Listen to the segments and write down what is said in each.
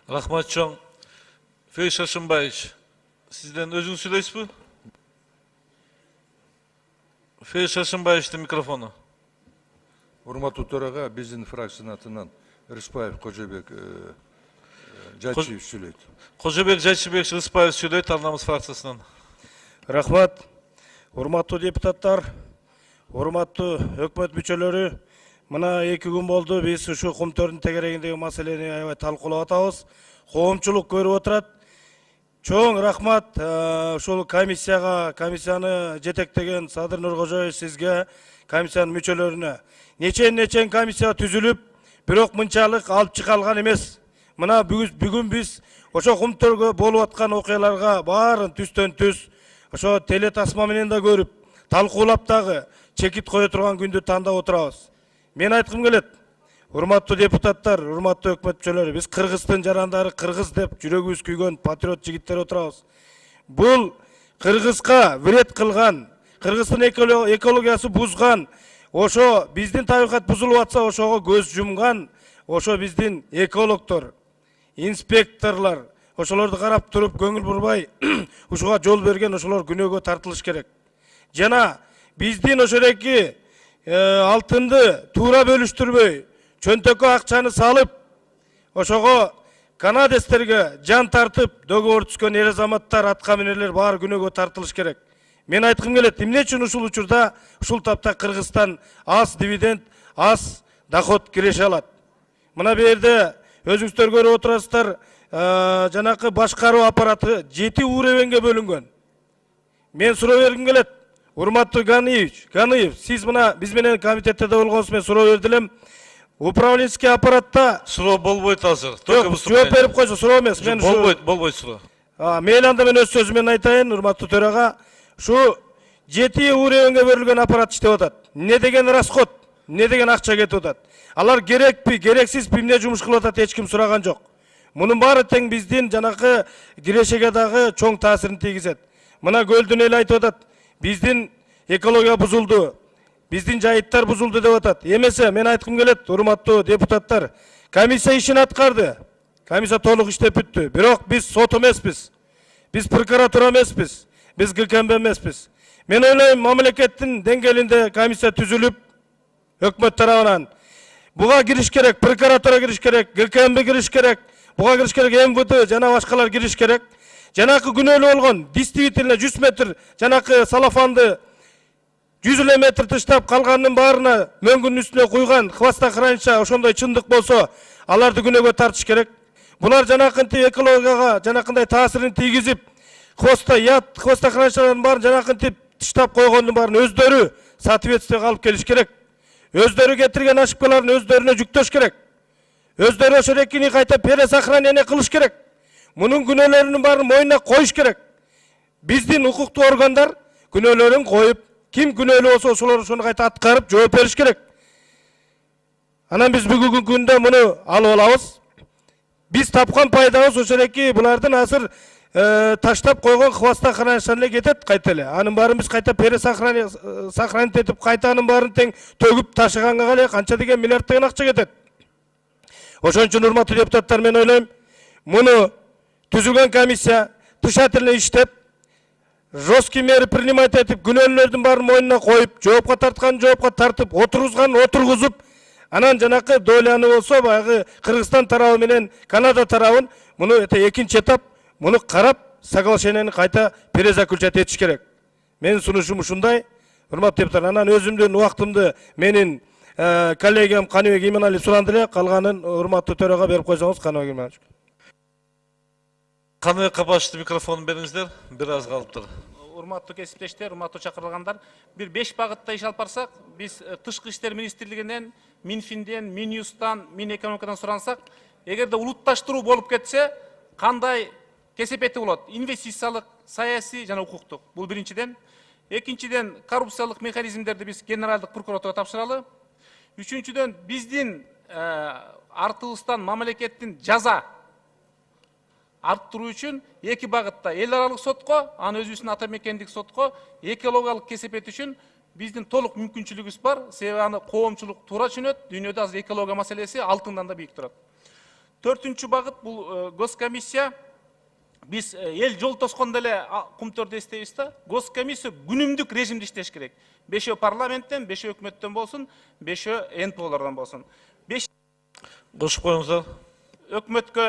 Рахмат чоң. Фейш Ашымбаевич, сізден өзің сөйлейсіз бі? Фейш Ашымбаевичтің микрофоны. Урматтуу төраға, биздин фракциянын атынан Рыспаев Кожобек Жайчиев сүйлөйт. Кожобек Жайчибек Рыспаев сүйлөйт, арнамыз фракциясынан. Рахмат. Урматтуу депутаттар, урматтуу өкмөт мүчөлөрү, мына 2 күн болду биз ушу Кумтөрдүн тегерегиндеги маселени аябай талкуулап атабыз. Коомчулук көрүп отурат. Чоң рахмат ушул комиссияны жетектеген Садыр Нуркожоевич сизге, комиссиянын мүчөлөрүнө. Нечен комиссия түзүлүп, бирок мынчалык алып чыгалган эмес. Мына бүгүн биз ошо Кумтөргө болуп аткан окуяларга баарын түстөн түз, ошо теле тасма менен да көрүп, талкуулап дагы чекит кое турган күндү тандап отурабыз. Мен айткым келет. Урматтуу депутаттар, урматтуу өкмөт мүчөлөрү, биз Кыргыздын жарандары, кыргыз деп жүрөгүбүз күйгөн патриот жигиттер отурабыз. Бул Кыргызга вред кылган, Кыргыздын экологиясы бузган, ошо биздин табигат бузулуп атса, ошого көз жумган, ошо биздин экологтор, инспекторлор, ошолорду карап туруп көңүл бурбай, ушуга жол берген ошолор күнөөгө тартылыш керек. Жана биздин ошореки алтынды туура бөлүштүрбөй, чөнтөккө акчаны салып, ошого канадестерге жан тартып, договор түзгөн эр азаматтар, атка минерлер баары күнөөгө тартылыш керек. Мен айткым келет, эмне үчүн ушул учурда, ушул тапта Кыргызстан аз дивиденд, аз доход киреше алат? Мына бу жерде өзүңүздөр көрүп отурасыздар, жанакы башкаруу аппараты 7 уровенге бөлүнгөн. Мен суроо бергим келет. Урматтуу Ганиев, сиз мына биз менен комитетте болгонсуз, мен суроо бердилем. Управленческий аппаратта Суроо болбойт азыр. Жооп берип койсо, суроо эмес. Мен болбойт суроо. Мейли анда мен өз сөзүмөн айтайын, урматтуу төрага. Шу 7 уровенге бөлүнгөн аппарат иштеп атат. Не деген расход, не деген акча кетип атат. Алар керекпи, керексизби, эмне жумуш кылып атат, эч ким сураган жок. Мунун баары тең биздин жанакы кирешеге дагы чоң таасирин тийгизет. Мына көлдүн эли айтып атат, биздин экология бузулду, биздин жайыттар бузулду деп атат. Эмесе мен айткым келет, урматтуу депутаттар, комиссия ишин аткарды. Комиссия толук иштеп бүттү. Бирок биз сот эмеспиз. Биз прокуратура эмеспиз. Биз ГКМБ эмеспиз. Мен ойлойм, мамлекеттин деңгээлинде комиссия түзүлүп, өкмөт тарабынан буга кириш керек, прокуратура кириш керек, ГКМБ кириш керек, буга кириш керек, МВД жана башкалар кириш керек. Жанакы күнөөлүү болгон, действительно 100 метр жанакы салафанды 100 метр тыштап калганын баарына мөңгүнүн үстүнө куйган хвостохранича ошондой чындык болсо, аларды күнөөгө тартыш керек. Булар жанакынтип экологияга жанакындай таасирин тийгизип, хвостохраничалардын баарын жанакынтип тыштап койгондун баарын өздөрү соответствиеге алып келиш керек. Өздөрү кетирген ошибкаларын өздөрүнө жүктөш керек. Өздөрү ошорекини кайта пересохранение кылыш керек. Мунун күнөөлөрүнүн баарын мойнуна коюш керек. Биздин укуктуу органдар күнөөлөрүн коюп, ким күнөөлүү болсо ошолор ошону кайта аткарып жооп бериш керек. Анан биз бүгүнкү күндө муну алып алабыз. Биз тапкан пайдабыз ошореки булардын азыр таштап койгон хвостохраничтан эле кетет кайта эле. Анын баарын биз кайта пересохранить этип, кайта анын баарын тең төгүп ташыганга эле канча деген миллиарддаган акча кетет. Ошон үчүн урматтуу депутаттар, мен ойлойм, муну түзүлгөн комиссия тышательно иштеп, жесткий меры принимать этип, күнөөлөрдүн баарын мойнуна коюп, жоопко тарткан жоопко тартып, отургузган отургузуп, анан жанакы доляны болсо баягы Кыргызстан тарабы менен Канада тарабын муну экинчи этап муну карап, соглашениени кайта перезаключать этиш керек. Менин сунушум ушундай. Урматтуу депутаттар, анан өзүмдүн убактымды менин коллегам Каныбек Иманалиев суранды эле, калганын урматтуу төрага берип койсоңуз. Каныбек Иманалиев. Каныбек Капашевдин микрофонун бериңиздер, бир аз калыптыр. Урматтуу кесиптештер, урматтуу чакырылгандар, бир 5 багытта иш алып барсак, биз Тышкы иштер министрлигинен, Минфинден, Минюстан, Минэкономикадан сурансак, эгерде улутташтыруу болуп кетсе, кандай кесепети болот? Инвестициялык, саясий жана укуктук. Бул биринчиден. Экинчиден, коррупциялык механизмдерди биз генералдык прокуратурага тапшыралы. Үчүнчүдөн, биздин артыбыздан мамлекеттин жаза арттыруу үчүн 2 багытта эл аралык сотко, аны өзүбүздүн ата мекендик сотко, экологиялык кесепет үчүн биздин толук мүмкүнчүлүгүбүз бар. Себеби аны коомчулук туура түшүнөт. Дүйнөдө азыр экология маселеси алтындан да бийик турат. 4-чү багыт бул госкомиссия. Biz el жол тоскондо эле кумтөрдү эстейбиз да. Госкомиссия күнүмдүк режимде иштеш керек. 5 парламенттен, 5 өкмөттөн болсун, 5 НПОлордон болсун. 5 Кошуп коюңуздар. өкмөткө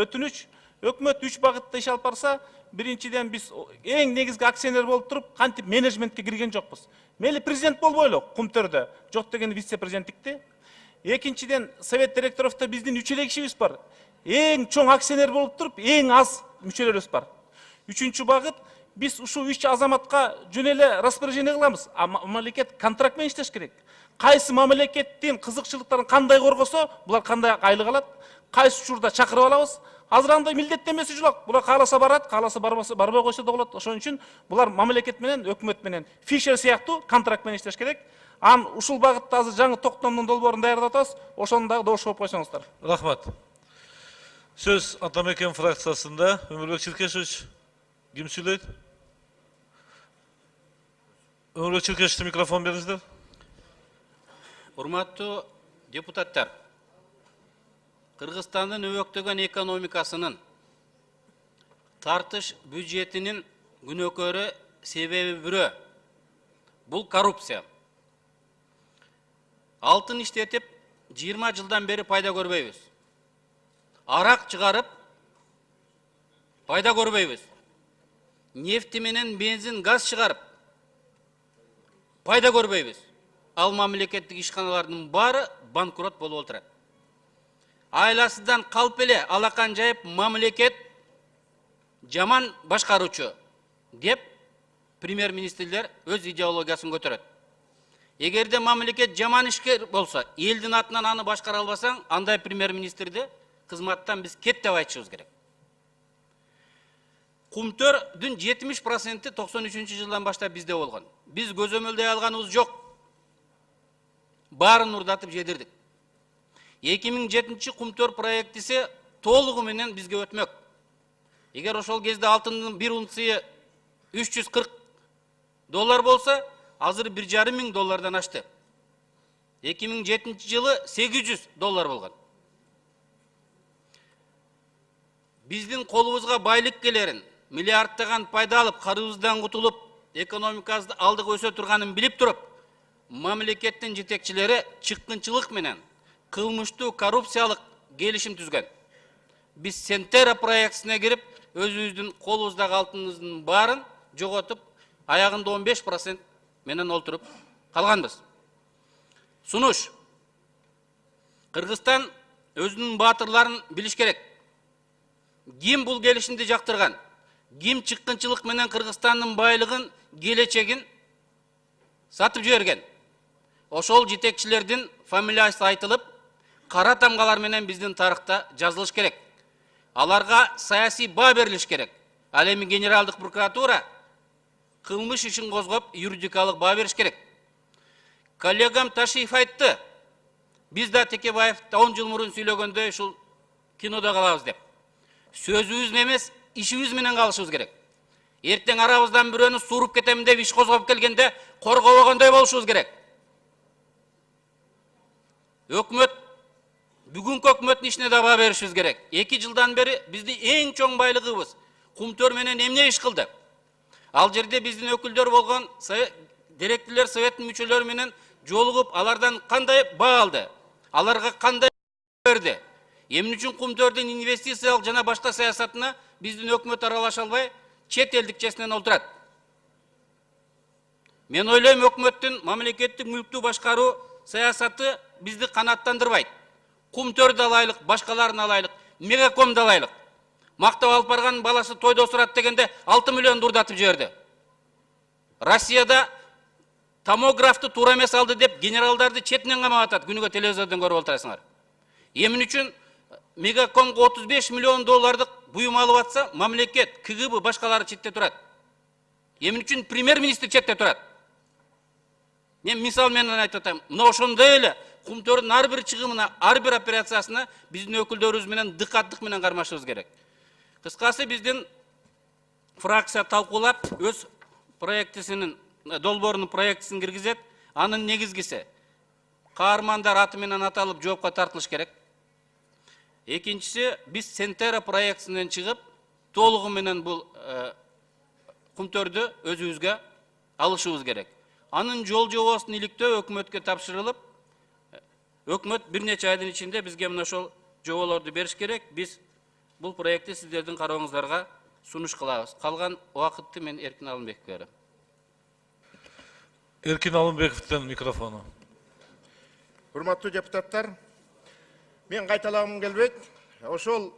өтүнүч. Өкмөт 3 багытта иш алып барса, биринчиден биз эң негизги акционер болуп туруп, кантип менеджментке кирген жокпуз. Мейли президент болбойлу кумтөрдө, жок деген вице-президенттикти. Экинчиден совет директоровто биздин 3 эле кишибиз бар. Эң чоң акционер болуп туруп, эң аз мүчөлөрүбүз бар. Үчүнчү багыт, биз ушул 3 азаматка жөн эле распоряжение кыламыз. А мамлекет контракт менен иштеш керек. Кайсы мамлекеттин кызыкчылыктарын кандай коргосо, булар кандай айлык алат, кайсы учурда чакырып алабыз. Азыр андай милдеттенмеси жок. Булар кааласа барат, кааласа барбай койсо да болот. Ошон үчүн булар мамлекет менен, өкмөт менен, Фишер сыяктуу контракт менен иштеш керек. Ан ушул багытта азыр жаңы токтомдун долбоорун даярдап атабыз. Ошону дагы добуш болуп койсоңуздар. Рахмат. Söz Atameken fraksiyasında Ömürbek Çirkeşoviç kim söyleydi? Ömürbek Çirkeşoviç'e mikrofon verinizler. Урматтуу депутаттар, Кыргызстандын өбөктөгөн экономикасынын тартыш бюджетинин күнөөкөрү себеби бирөө. Бул коррупция. Алтын иштетип 20 жылдан бери пайда көрбөйбүз. Арак чыгарып пайда көрбөйбүз. Нефти менен бензин, газ чыгарып пайда көрбөйбүз. Ал мамлекеттик ишканалардын баары банкрот болуп отурат. Айласыдан калп эле алакан жайып мамлекет жаман башкаруучу деп премьер-министрлер өз идеологиясын көтөрөт. Эгерде мамлекет жаман ишкер болсо, элдин атынан аны башкара албасаң, андай премьер-министрди кызматтан биз кет деп айтышыбыз керек. Кумтөрдүн 70% 93-жылдан баштап бизде болгон. Биз көзөмөлдөй алганыбыз жок. Баарын урдатып жедирдик. 2007 Кумтөр проектиси толугу менен бизге өтмөк. Эгер ошол кезде алтындын 1 унция $340 болса, азыр $1,500 ашты. 2007 жылы $800 болгон. Биздин колубузга байлык келерин, миллиардтаган пайда алып, карыбыздан кутулуп, экономикабызды алдыга өсө турганын билип туруп, мамлекеттин жетекчилери чыккынчылык менен кылмыштуу коррупциялык келишим түзгөн. Биз Сентера проектисине кирип, өзүбүздүн колубуздагы алтыныбыздын баарын жоготуп, аягында 15% менен олтуруп калганбыз. Сунуш. Кыргызстан өзүнүн баатырларын билиш керек. Ким бул келишимди жактырган? Ким чыккынчылык менен Кыргызстандын байлыгын, келечегин сатып жиберген? Ошол жетекчилердин фамилиясы айтылып, кара тамгалар менен биздин тарыхта жазылыш керек. Аларга саясий баа берилиш керек. Ал эми генералдык прокуратура кылмыш ишин козгоп, юридикалык баа бериш керек. Коллегам Ташиев айтты. Биз да Текебаев 10 жыл мурун сүйлөгөндөй ушул кинодо калабыз деп. Сөзүбүз эмес, ишибиз менен калышыбыз керек. Эртең арабыздан бирөөнү сууруп кетем деп иш козгоп келгенде коргобогондой болушубуз керек. Өкмөт бүгүнкү өкмөттүн ишине да баа беришибиз керек. 2 жылдан бери биздин эң чоң байлыгыбыз Кумтөр менен эмне иш кылды? Ал жерде биздин өкүлдөр болгон директорлор советтин мүчөлөрү менен жолугуп, алардан кандай баа алды? Аларга кандай берди? Эмне үчүн Кумтөрдүн инвестициялык жана башка саясатына биздин өкмөт аралаша албай, чет элдикчесинен олтурат? Мен ойлойм, өкмөттүн мамлекеттик мүлктү башкаруу саясаты бизди канаттандырбайт. Кумтөрдү алайлык, башкаларын алайлык, Мегакомду алайлык. Мактап алып барган баласы тойдо сурат дегенде 6 миллион урдатып жиберди. Россияда томографты туура эмес алды деп генералдарды четинен камап атат, күнүгө телевизордон көрүп отурасыңар. Эмне үчүн Мегакомго $35 миллион буюм алып атса, мамлекет, КГБ башкалары четте турат. Эмне үчүн премьер-министр четте турат? Мен мисал менен айтып атам. Мына ошондой эле Кумтөрдүн ар бир чыгымына, ар бир операциясына биздин өкүлдөрүбүз менен дыкаттык менен кармашыбыз керек. Кыскасы биздин фракция талкуулап, өз проектисинин, долбоорунун проектисин киргизет. Анын негизгиси каармандар аты менен аталып жоопко тартылыш керек. Экинчisi, биз Сентера проектісінен чыгып, толугу менен бул кумтөрдү өзүбүзгө алышыбыз керек. Анын жол жобосын иликтөө өкмөткө тапшырылып, өкмөт бир нече айдын ичинде бизге мына ошол жоболорду бериш керек. Биз бул проектти сиздердин карооңуздарга сунуш кылабыз. Калган убакытты мен Эркин Алымбековго берем. Эркин Алымбековден микрофону. Урматтуу депутаттар, мен кайталагым келбейт. Ошол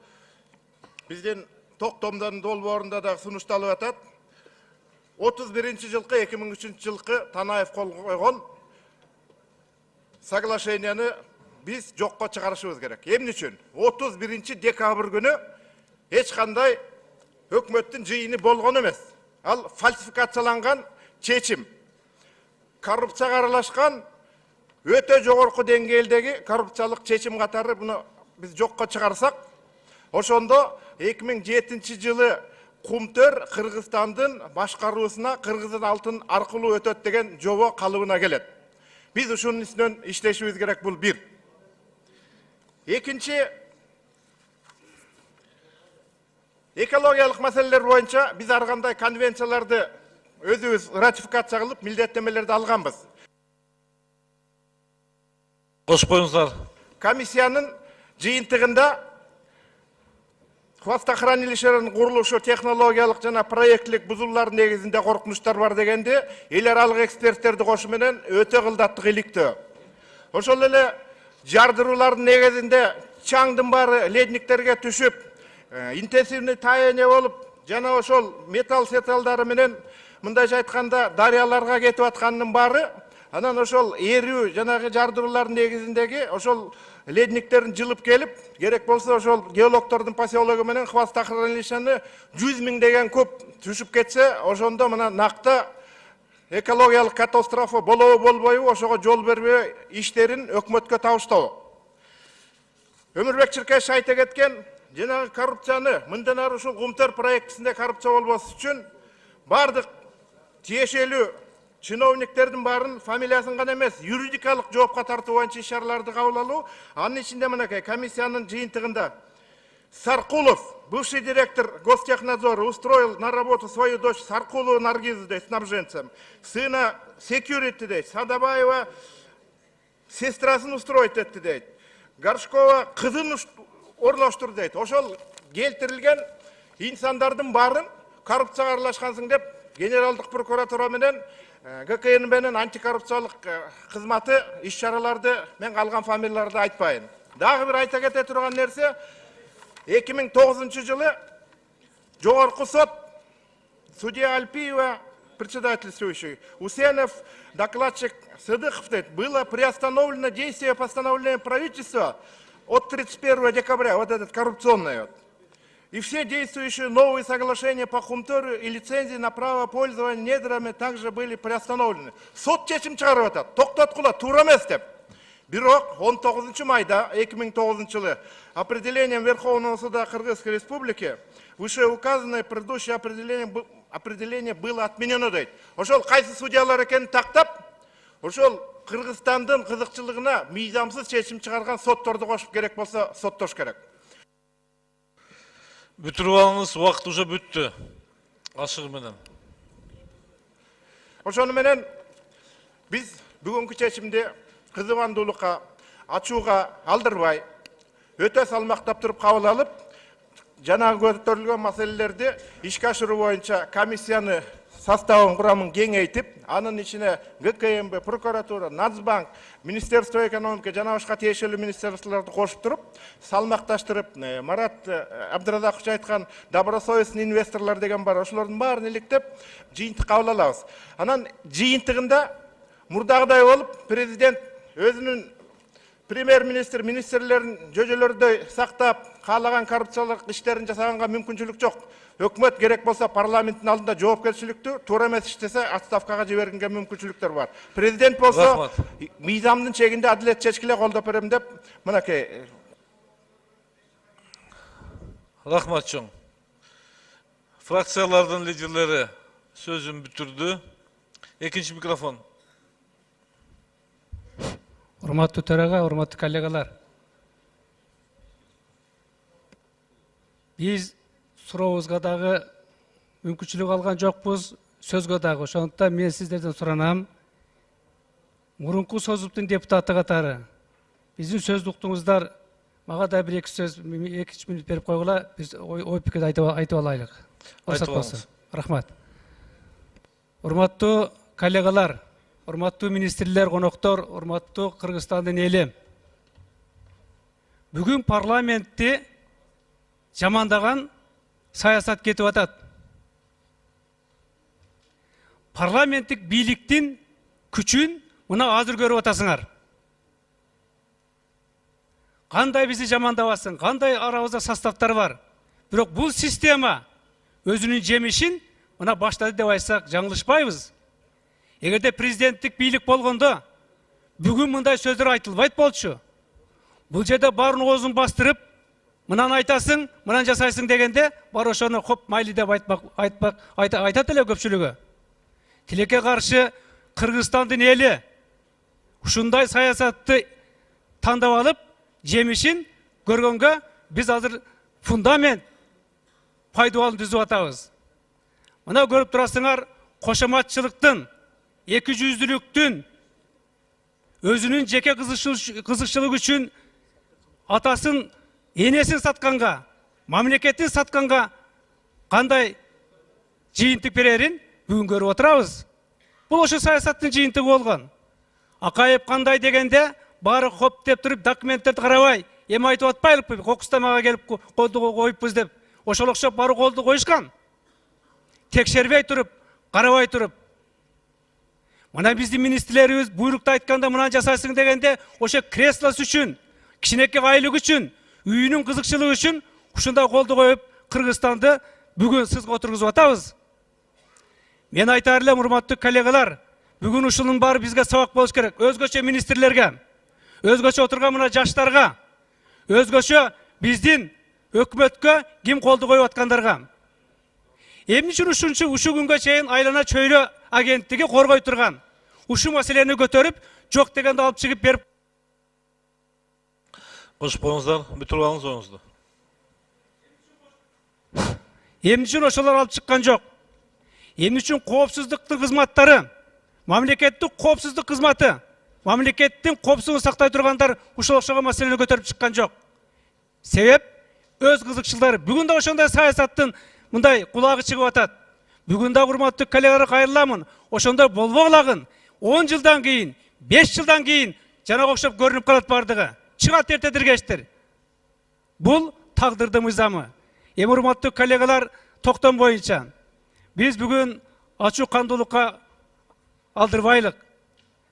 биздин токтомдордун долбоорунда да сунушталып атат. 31-жылкы 2003-жылкы Танаев кол койгон соглашенияны биз жокко чыгарышыбыз керек. Эмне үчүн? 31-декабрь күнү эч кандай өкмөттүн жыйыны болгон эмес. Ал фальсификацияланган чечим. Коррупцияга аралашкан өтө жогорку деңгээлдеги коррупциялык чечим катары буну биз жокко чыгарсак, ошондо 2007-жылы Кумтөр Кыргызстандын башкаруусуна Кыргыздын алтын аркылуу өтөт деген жобо калыбына келет. Биз ушунун үстүнөн иштешибиз керек, бул бир. Экинчи, экологиялык маселелер боюнча биз ар кандай конвенцияларды өзүбүз ратификация кылып, милдеттенмелерди алганбыз. Кошпоюңуздар. Комиссиянын жыйынтыгында хвостохранилищелердин курулушу технологиялык жана проекттик бузуулар негизинде коркунучтар бар дегенде, эл аралык эксперттерди кошу менен өтө кылдаттык иликтөө. Ошол эле жардыруулардын негизинде чаңдын баары ледниктерге түшүп, интенсивный таяние болуп, жана ошол металл сеталдары менен мындайча айтканда дарыяларга кетип атканынын баары, анан ошол эрүү жанагы жардыруулардын негизиндеги ошол ледниктерин жылып келип, керек болсо ошол геологтордун поселогу менен хвостохранилищени 100 000 деген көп түшүп кетсе, ошондо мына накта экологиялык катастрофа болобу болбойбу, ошого жол бербөө иштерин өкмөткө табыштоо. Өмүрбек Чиркешев айта кеткен, жанагы коррупцияны мындан ары ушул Кумтөр проектисинде коррупция болбош үчүн бардык тиешелүү чиновниктердин баарын фамилиясын гана эмес, юридикалык жоопка тартуу боюнча иш-чараларды кабыл алуу. Анын ичинде мынакей комиссиянын жыйынтыгында Саркулов, бывший директор Гостехнадзора, устроил на работу свою дочь Саркулову Наргизу, снабженцем, сына security дейт, Садабаева сестрасын устроить этти дейт, Горшкова кызын орноштур дейт. Ошол келтирилген инсандардын баарын коррупцияга аралашкансың деп генералдык прокуратура менен ГКН менен антикоррупциялык кызматы иш-чараларды мен калган фамилияларды айтпайын. Дагы бир айта кете турган нерсе, 2009-жылы жогорку сот судья Альпиева, председательствующий, Усенов, докладчик Сыдыхов, было приостановлено действие постановления правительства от 31 декабря, вот этот коррупционный. И все действующие новые соглашения по Кумтөру и лицензии на право пользования недрами также были приостановлены. Сот чечим чыгарып атат, токтоткула, туура эмес деп. Бирок 19 майда 2009-жылы определением Верховного суда Кыргызской Республики вышеуказанное предыдущее определение было отменено дейт. Ошол кайсы судьялар экенин тактап, ошол Кыргызстандын кызыкчылыгына мыйзамсыз чечим чыгарган сотторду кошуп керек болсо соттош керек. Бүтүрүп алыңыз, убакыт уже бүттү. Ашыгы менен. Ошону менен биз бүгүнкү чечимди кызыбандуулукка, ачууга алдырбай, өтө салмактап туруп кабыл алып, жанагы көтөрүлгөн маселелерди ишке ашыруу боюнча комиссияны составын курамын кеңейтип, анын ичине ГКМБ, прокуратура, Нацбанк, Министерство экономики жана башка тиешелүү министрликтарды кошуп туруп, салмакташтырып, Марат Абдыразакович айткан добросовестный инвесторлор деген бар, ошолордун баарын иликтеп, жыйынтык кабыл алабыз. Анан жыйынтыгында мурдагыдай болуп, президент өзүнүн премьер-министр, министрлерин жөжөлөрдөй сактап, каалаган коррупциялык иштерин жасаганга мүмкүнчүлүк жок. Өкмөт керек болсо парламенттин алдында жоопкерчиликтүү, туура эмес иштесе отставкага жибергенге мүмкүнчүлүктөр бар. Президент болсо мыйзамдын чегинде адилет чечкиле колдоп берем деп, мынакей. Рахмат чоң. Фракциялардын лидерлери сөзүн бүтүрдү. Экинчи микрофон. Урматтуу төраға, урматтуу коллегалар. Биз сурообузга дагы мүмкүнчүлүк алган жокпуз, сөзгө дагы. Ошондуктан мен сиздерден суранам, мурунку созуптун депутаты катары биздин сөздүктүңүздар мага да бир эки сөз, 2-3 мүнөт берип койгула, биз ой пикирди айтып алайлык. Айтып алыңыз. Рахмат. Урматтуу коллегалар, урматтуу министрлер, коноктор, урматтуу Кыргызстандын эли. Бүгүн парламентти жамандаган саясат кетип атат. Парламенттик бийликтин күчүн мына азыр көрүп атасыңар. Кандай бизди жамандабасын, кандай арабызда составтар бар. Бирок бул система өзүнүн жемишин мына баштады деп айтсак жаңылышпайбыз. Эгерде президенттик бийлик болгондо бүгүн мындай сөздөр айтылбайт болчу. Бул жерде баарын оозун бастырып, мынаны айтасың, мынаны жасайсың дегенде, бар ошону хоп майли деп айтат эле көпчүлүгү. Тилекке каршы Кыргызстандын эли ушундай саясатты тандап алып, жемишин көргөнгө биз азыр фундамент пайдабалын түзүп атабыз. Мына көрүп турасыңар, кошоматчылыктын, эки жүздүүлүктүн, өзүнүн жеке кызыкчылыгы үчүн атасын, энесин сатканга, мамлекеттин сатканга кандай жыйынтык берерин бүгүн көрүп отурабыз. Бул ошо саясаттын жыйынтыгы болгон. Акаев кандай дегенде баары хоп деп туруп документтерди карабай, эми айтып атпайлыкпы, кокустамага келип колду коюппуз деп. Ошол окшоп баары колду коюшкан. Текшербей туруп, карабай туруп. Мына биздин министрлерибиз буйрукту айтканда мынаны жасайсың дегенде, ошо креслосы үчүн, кичинекей айлык үчүн, үйүнүн кызыкчылыгы үчүн ушундай колду коюп Кыргызстанды бүгүн сызга отургузуп атабыз. Мен айтар элем, урматтуу коллегалар, бүгүн ушунун баары бизге сабак болуш керек. Өзгөчө министрлерге, өзгөчө отурган мына жаштарга, өзгөчө биздин өкмөткө ким колду коюп аткандарга. Эмне үчүн ушу күнгө чейин айлана чөйрө агенттиги коргой турган? Ушу маселени көтөрүп, жок дегенде алып чыгып берип. Кошпоңуздар, бүтүрүп алыңыз оюңузду. Эмне үчүн ошолор алып чыккан жок? Эмне үчүн коопсуздуктун кызматтары, мамлекеттик коопсуздук кызматы, мамлекеттин коопсуздугун сактай тургандар ушул окшогон маселени көтөрүп чыккан жок. Себеп өз кызыкчылыктары. Бүгүн да ошондой саясаттын мындай кулагы чыгып атат. Бүгүн да урматтуу коллегалар кайрыламын. Ошондой болбогулагын 10 жылдан кийин, 5 жылдан кийин жанага окшоп көрүнүп калат бардыгы. Чыгат эрте тиргештир. Бул тагдырдын мыйзамы. Эми урматтуу коллегалар, токтом боюнча биз бүгүн ачуу кандуулукка алдырбайлык.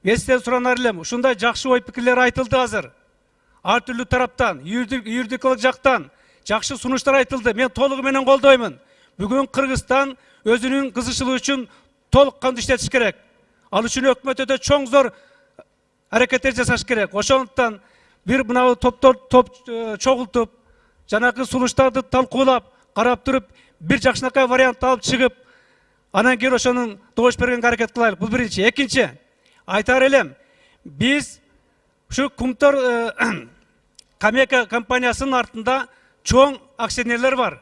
Мен сизден суранар элем, ушундай жакшы ой пикирлер айтылды азыр. Ар түрлүү тараптан, юридикалык жактан жакшы сунуштар айтылды. Мен толугу менен колдоймун. Бүгүн Кыргызстан өзүнүн кызыкчылыгы үчүн толук кандуу иштетиш керек. Ал үчүн өкмөт өтө чоң зор аракеттер жасаш керек. Ошондуктан бир мына топ чогултуп, жанагы сунуштарды талкуулап, карап туруп, бир жакшынакай вариант алып чыгып, анан кийин ошонун добуш бергенге аракет кылайлык. Бул биринчи. Экинчи, айтар элем, биз ушу Кумтор Камека компаниясынын артында чоң акционерлер бар.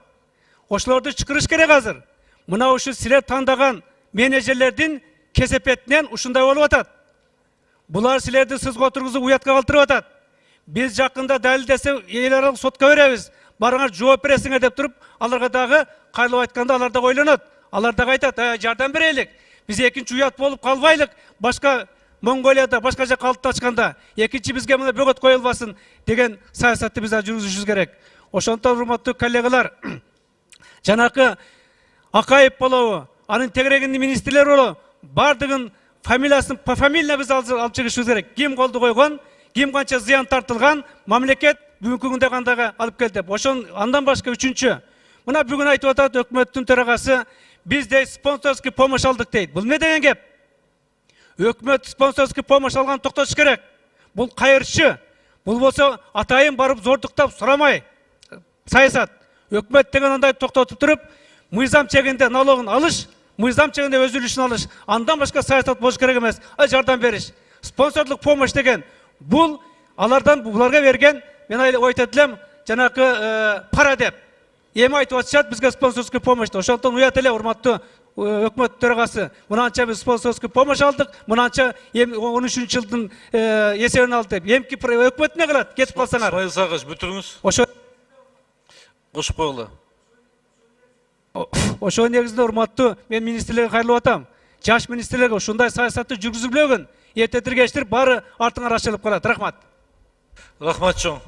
Ошолорду чакырыш керек азыр. Мына ушу силер тандаган менеджерлердин кесепетинен ушундай болуп атат. Булар силерди сызга отургузуп уятка калтырып атат. Биз жакында далилдесе эл аралык сотко беребиз. Барыңар жооп бересиңер деп туруп, аларга дагы кайрылып айтканда алар да ойлонот. Алар дагы айтат, жардам берелик. Биз экинчи уят болуп калбайлык. Башка Монголияда, башка жака калып ачканда, экинчи бизге мына бөгөт коюлбасын деген саясатты биз жүргүзүшүбүз керек. Ошондон урматтуу коллегалар, жанакы Акаев болобу, анын тегерегинде министрлер болобу, бардыгын фамилиясын пофамильно биз алып чыгышыбыз керек. Ким колду койгон, ким канча зыян тартылган, мамлекет бүгүнкү күндө кандайга алып келди деп. Андан башка үчүнчү, мына бүгүн айтып атат өкмөттүн төрагасы, биз де спонсорский помощь алдык дейт. Бул эмне деген кеп? Өкмөт спонсорский помощь алган токтотуш керек. Бул кайырчы. Бул болсо атайын барып зордуктап сурамай саясат. Өкмөт деген андай токтотуп туруп, мыйзам чегинде налогун алыш, мыйзам чегинде өз үлүшүн алыш. Андан башка саясат болуш керек эмес. Жардам бериш. Спонсорлук помощь деген буларга берген, мен айтат элем, жанакы пара деп. эми айтып атышат бизге спонсорский помощь. Ошондон уят эле урматтуу өкмөт төрагасы. Мынанча биз спонсорский помощь алдык, мынанча 13-жылдын эсебин алдык деп. Эмки өкмөт эмне кылат? Кетип калсаңар. Исмаил Сагыш, бүтүрүңүз. Кошуп койгула. Ошо негизинде урматтуу мен министрлерге кайрылып атам. Жаш министрлерге ушундай саясатты жүргүзүлбөгөн. Эртетиргештир баары артыңар ачылып калат. Рахмат. Рахмат чоң.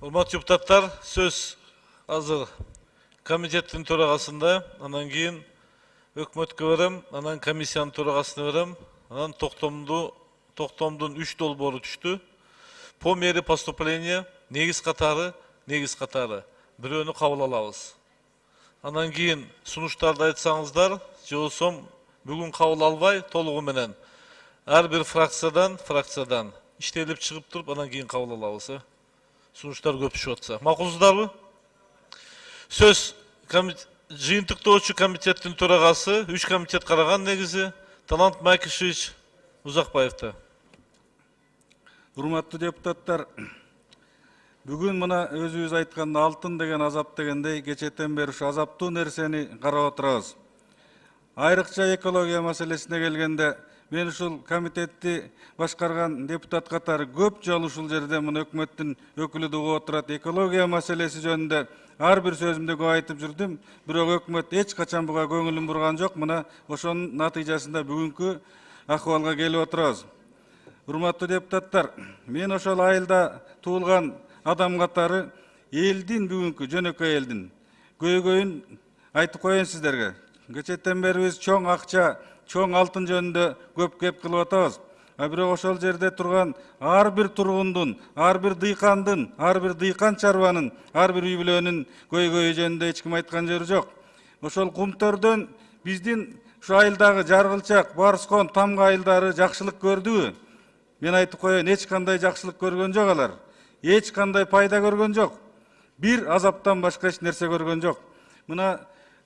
Урматтуу депутаттар, сөз азыр комитеттин төрагасында, анан кийин өкмөткө берем, анан комиссиянын төрагасына берем, анан токтомдун 3 долбоору түштү. По мере поступления негиз катары. Бирөөнү кабыл алабыз. Анан кийин сунуштарды айтсаңыздар, же болсо бүгүн кабыл албай толугу менен ар бир фракциядан иштелип чыгып туруп, анан кийин кабыл алабыз. Сунуштар көп түшүп атса. Макулсуздарбы? Сөз жыйынтыктоочу комитеттин төрагасы, 3 комитет караган негизи Талант Майкишевич Узакбаевда. Урматтуу депутаттар, бүгүн мына өзүбүз айткан алтын деген азап дегендей кечетен бери ушу азаптуу нерсени карап отурабыз. Айрыкча экология маселесине келгенде, мен ушул комитетти башкарган депутат катары көп жолу ушул жерде мына өкмөттүн өкүлү да угуп отурат. Экология маселеси жөнүндө ар бир сөзүмдө көп айтып жүрдүм, бирок өкмөт эч качан буга көңүлүн бурган жок. Мына ошонун натыйжасында бүгүнкү акыбалга келип отурабыз. Урматтуу депутаттар, мен ошол айылда туулган адам катары элдин бүгүнкү жөнөкөй элдин көйгөйүн айтып коеюн сиздерге. Кечеттен бери биз чоң акча, чоң алтын жөнүндө көп кеп кылып атабыз. Бирок ошол жерде турган ар бир тургундун, ар бир дыйкандын, ар бир дыйкан чарбанын, ар бир үй бүлөнүн көйгөйү жөнүндө эч ким айткан жери жок. Ошол кумтөрдөн биздин ушу айылдагы Жаргылчак, Барскон, Тамга айылдары жакшылык көрдүбү? Мен айтып коеюн, эч кандай жакшылык көргөн жок алар. Эч кандай пайда көргөн жок. Бир азаптан башка эч нерсе көргөн жок. Мына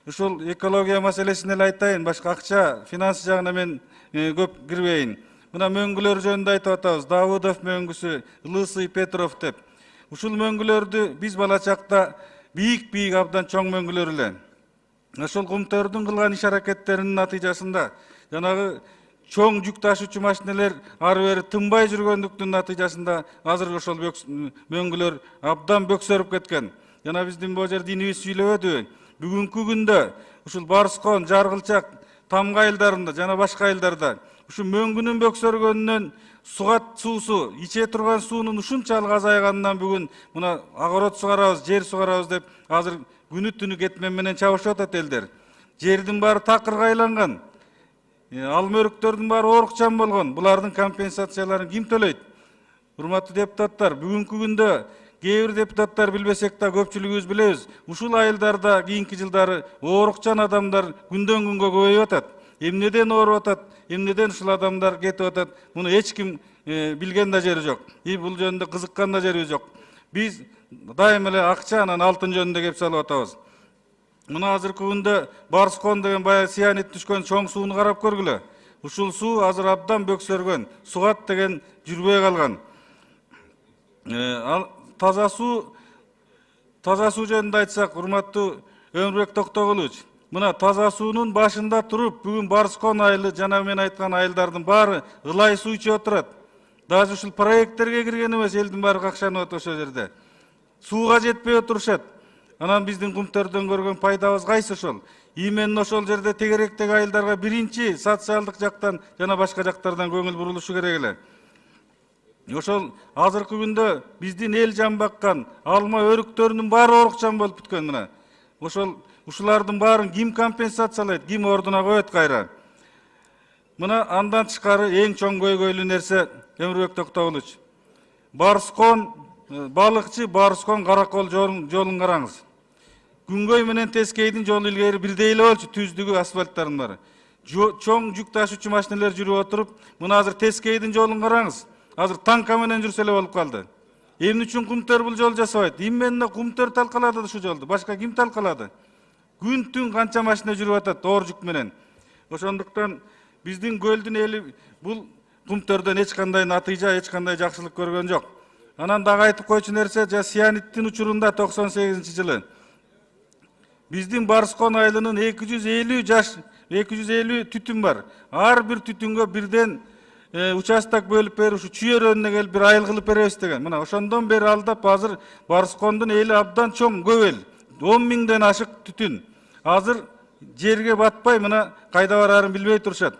ушул экология маселесине эле айтайын, башка акча, финанс жагына мен көп кирбейин. Мына мөңгүлөр жөнүндө айтып атабыз. Давыдов мөңгүсү, Лысый, Петров деп. Ушул мөңгүлөрдү биз бала чакта бийик абдан чоң мөңгүлөр эле. Ошол кумтөрдүн кылган иш аракеттеринин натыйжасында жанагы чоң жүк ташуучу машиналар ары бери тынбай жүргөндүктүн натыйжасында азыр ошол мөңгүлөр абдан бөксөрүп кеткен. Жана биздин бул жер динибиз сүйлөбөдүбү? Бүгүнкү күндө ушул Барскон, Жаргылчак, Тамга айылдарында жана башка айылдарда ушу мөңгүнүн бөксөргөнүнөн сугат суусу, иче турган суунун ушунчалык азайганынан бүгүн мына огород сугарабыз, жер сугарабыз деп азыр күнү түнү кетмен менен чабышып атат элдер. Жердин баары такырга айланган. Ал мөрүктөрдүн баары оорукчан болгон. Булардын компенсацияларын ким төлөйт? Урматтуу депутаттар, бүгүнкү күндө кээ бир депутаттар билбесек да көпчүлүгүбүз билебиз. Ушул айылдарда кийинки жылдары оорукчан адамдар күндөн күнгө көбөйүп атат. Эмнеден ооруп атат? Эмнеден ушул адамдар кетип атат? Муну эч ким билген да жери жок. Бул жөнүндө кызыккан да жерибиз жок. Биз дайыма эле акча анан алтын жөнүндө кеп салып атабыз. Мына азыркы күндө Барскон деген баягы сианит түшкөн чоң сууну карап көргүлө. Ушул суу азыр абдан бөксөргөн. Сугат деген жүрбөй калган. Таза суу жөнүндө айтсак, урматтуу Өмүрбек Токтогулович, мына таза суунун башында туруп, бүгүн Барскон айылы жана мен айткан айылдардын баары ылай суу ичип отурат. Даже ушул проекттерге кирген эмес, элдин баары какшанып атат ошол жерде. Сууга жетпей отурушат. Анан биздин кумтөрдөн көргөн пайдабыз кайсы ошол? Именно ошол жерде тегеректеги айылдарга биринчи социалдык жактан жана башка жактардан көңүл бурулушу керек эле. Ошол азыркы күндө биздин эл жан баккан алма өрүктөрүнүн баары оорукчан болуп бүткөн мына. Ушулардын баарын ким компенсациялайт, ким ордуна коет кайра? Мына андан тышкары эң чоң көйгөйлүү нерсе Өмүрбек Токтогулович. Барскон балыкчы, Барскон Каракол жолун караңыз. Күнгөй менен Тескейдин жолу илгери бирдей эле болчу, түздүгү, асфальттарын бары. Чоң жүк ташуучу машиналар жүрүп отуруп, мына азыр Тескейдин жолун караңыз. Азыр танка менен жүрсө эле болуп калды. Эмне үчүн кумтөр бул жол жасабайт? Именно кумтөр талкалады ушул жолду. Башка ким талкалады? Күн түн канча машина жүрүп атат оор жүк менен. Ошондуктан биздин көлдүн эли бул кумтөрдөн эч кандай натыйжа, эч кандай жакшылык көргөн жок. Анан дагы айтып койчу нерсе, сианиттин учурунда 98-жылы Биздин Барыскон айылынын 250 түтүн бар. Ар бир түтүнгө бірден участок бөлүп берип, ушу чүйөр өнүнө келип бир айыл кылып беребиз деген. Мына ошондон бери алдап азыр Барыскондун эли абдан чоң, көп эл. 10 миңден ашык түтүн. Азыр жерге батпай, мына кайда барарын билбей турушат.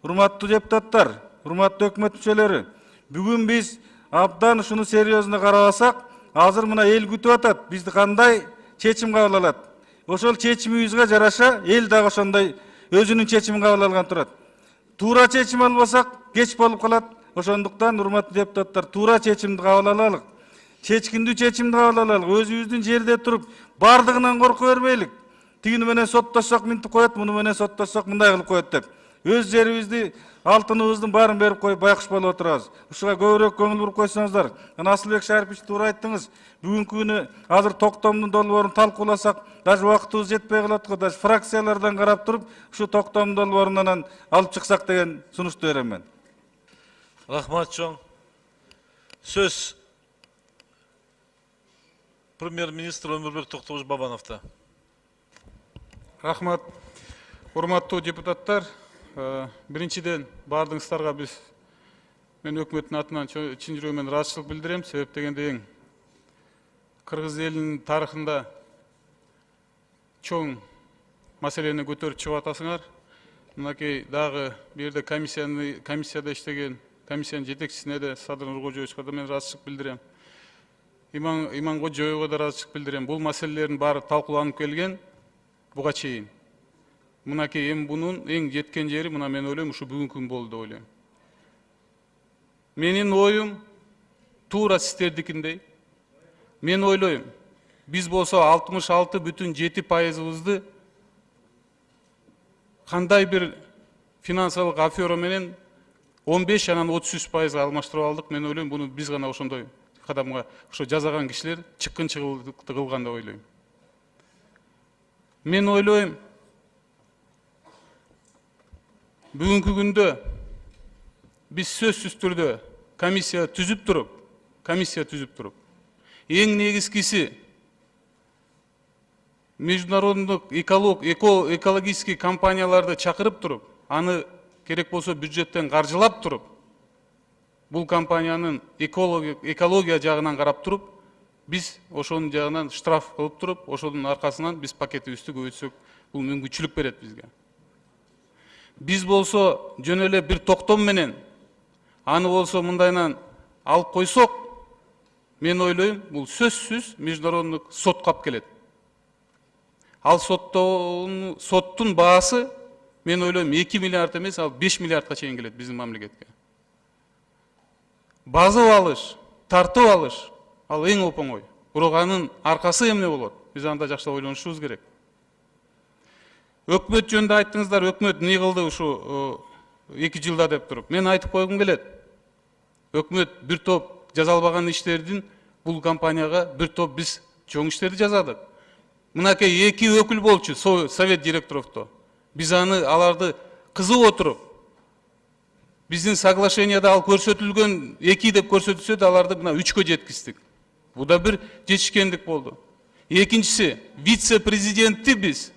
Урматтуу депутаттар, урматтуу өкмөт мүчөлөрү, бүгүн биз абдан ушуну серьезно карабасак, азыр мына эл күтүп атат. Бизди кандай чечим кабыл алат? Ошол чечимибизге жараша эл дагы ошондой өзүнүн чечимин кабыл алган турат. Туура чечим албасак, кеч болуп калат. Ошондуктан урматтуу депутаттар, туура чечимди кабыл алалык. Чечкиндүү чечимди кабыл алалык. Өзүбүздүн жерде туруп, бардыгынан корко бербейлик. Тигини менен соттошсок мынтип коет, муну менен соттошсок мындай кылып коет деп. Өз жерибизди, алтыныбыздын баарын берип коюп байкуш болуп отурабыз. Ушуга көбүрөөк көңүл буруп койсоңуздар. Асылбек Шарипович туура айттыңыз. Бүгүнкү күнү азыр токтомдун долбоорун талкууласак, даже убактыбыз жетпей калат го, даже фракциялардан карап туруп, ушу токтомдун долбоорунан алып чыксак деген сунушту берем мен. Рахмат чоң. Сөз премьер-министр Өмүрбек Токтогуш Бабановда. Рахмат. Урматтуу депутаттар, биринчиден бардыгыңыздарга мен өкмөттүн атынан чын жүрөгүмөн ыраазычылык билдирем. Себеп дегенде кыргыз элинин тарыхында чоң маселени көтөрүп чыгып атасыңар. Мынакей дагы бул жерде комиссияда иштеген комиссиянын жетекчисине де Садыр Нуркожоевичке да мен ыраазычылык билдирем. Иманкожоевго да ыраазычылык билдирем. Бул маселелердин баары талкууланып келген буга чейин. Мынакей эми бунун эң жеткен жери мына мен ойлойм ушу бүгүнкү күн болду деп ойлойм. Менин оюм туура сиздердикиндей. Мен ойлойм, биз болсо 66,7%-ыбызды кандай бир финансылык афера менен 15 анан 33%-га алмаштырып алдык. Мен ойлойм, буну биз гана ошондой кадамга ошо жазаган кишилер чыккынчылыкты кылган деп ойлойм. Мен ойлойм, бүгүнкү күндө биз сөзсүз түрдө комиссия түзүп туруп, эң негизгиси международдук экологический компанияларды чакырып туруп, аны керек болсо бюджеттен каржылап туруп, бул компаниянын экология жагынан карап туруп, биз ошонун жагынан штраф кылып туруп, ошонун аркасынан биз пакетибизди көбөйтсөк, бул мүмкүнчүлүк берет бизге. Биз болсо жөн эле бир токтом менен аны болсо мындайынан алып койсок, мен ойлойм, бул сөзсүз международдук сотко алып келет. Ал соттун баасы мен ойлойм 2 миллиард эмес, ал 5 миллиардка чейин келет биздин мамлекетке. Базып алыш, тартып алыш, ал эң оңой. Бирок анын аркасы эмне болот? Биз анда жакшы ойлонушубуз керек. Өкмөт жөнүндө айттыңыздар, өкмөт эмне кылды ушу 2 жылда деп туруп. Мен айтып койгум келет. Өкмөт бир топ жазалбаган иштердин бул компанияга бир топ биз чоң иштерди жазадык. Мынакей 2 өкүл болчу совет директоровто. Биз аларды кызып отуруп, биздин соглашенияда ал көрсөтүлгөн 2 деп көрсөтүлсө да аларды мына 3кө жеткиздик. Бу да бир жетишкендик болду. Экинчиси, вице-президентти биз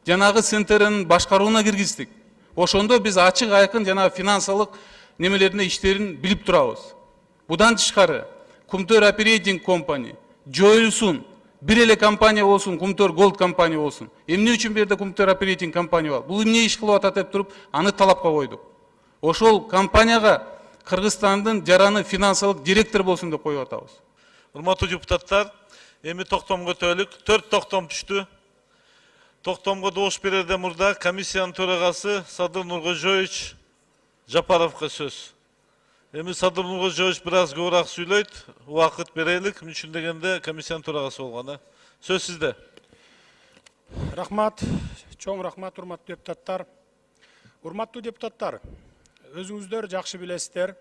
жанагы СНТРнын башкарууна киргиздик. Ошондо биз ачык айкын жанагы финансылык немелерине иштерин билип турабыз. Будан тышкары, Кумтөр Оперейтинг компания жоюлсун, бир эле компания болсун, Кумтөр Голд компания болсун. Эмне үчүн бу жерде Кумтөр Оперейтинг компания бар? Бул эмне иш кылып атат деп туруп, аны талапка койдук. Ошол компанияга Кыргызстандын жараны финансылык директор болсун деп коюп атабыз. Урматтуу депутаттар, эми токтомго өтөлүк. 4 токтом түштү. Токтомго добуш берерден мурда комиссиянын төрагасы Садыр Нуркожоевич Жапаровго сөз. Эми Садыр Нуркожоевич бир аз көбүрөөк сүйлөйт. Убакыт берелик. Мын үчүн дегенде комиссиянын төрагасы болгон. Сөз сизде. Рахмат, чоң рахмат, урматтуу депутаттар. Урматтуу депутаттар, өзүңүздөр жакшы билесиздер,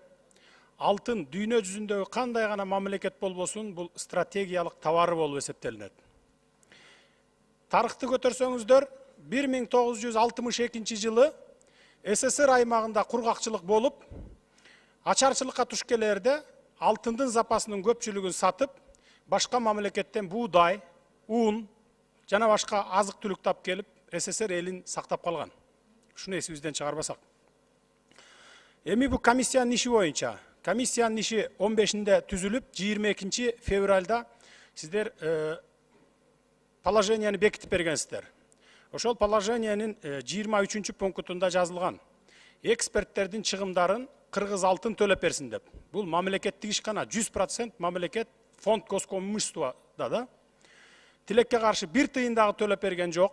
алтын дүйнө жүзүндөгү кандай гана мамлекет болбосун, бул стратегиялык товары болуп эсептелинет. Тарыхты көтөрсөңүздөр, 1962 жылы СССР аймагында кургакчылык болуп, ачарчылыкка туш келерде алтындын запасынын көпчүлүгүн сатып, башка мамлекеттен буудай, ун, жана башка азык түлүк тап келип СССР элин сактап калган. Ушуну эсибизден чыгарбасак. Эми бул комиссиянын иши боюнча, комиссиянын иши 15-нде түзүлүп, 22 февралда сиздер положенияны бекитип бергенсиздер. Ошол положениянын 23 пунктунда жазылган. Эксперттердин чыгымдарын кыргыз алтын төлөп берсин деп. Бул мамлекеттик ишкана 100% мамлекет фонд госкомимуществода да. Тилекке каршы бир тыйын дагы төлөп берген жок.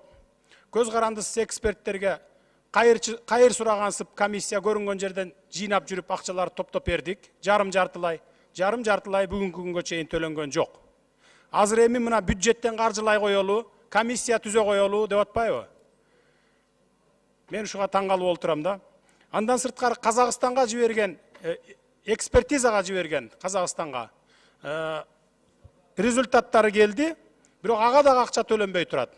Көз карандысыз эксперттерге кайыр сурагансып комиссия көрүнгөн жерден жыйнап жүрүп акчаларды топтоп бердик. Жарым жартылай бүгүнкү күнгө чейин төлөнгөн жок. Азыр эми мына бюджеттен каржылай коелу, комиссия түзө коелу деп атпайбы? Мен ушуга таң калып олтурам да. Андан сырткары Казакстанга жиберген, экспертизага жиберген Казакстанга результаттары келди, бирок ага дагы акча төлөнбөй турат.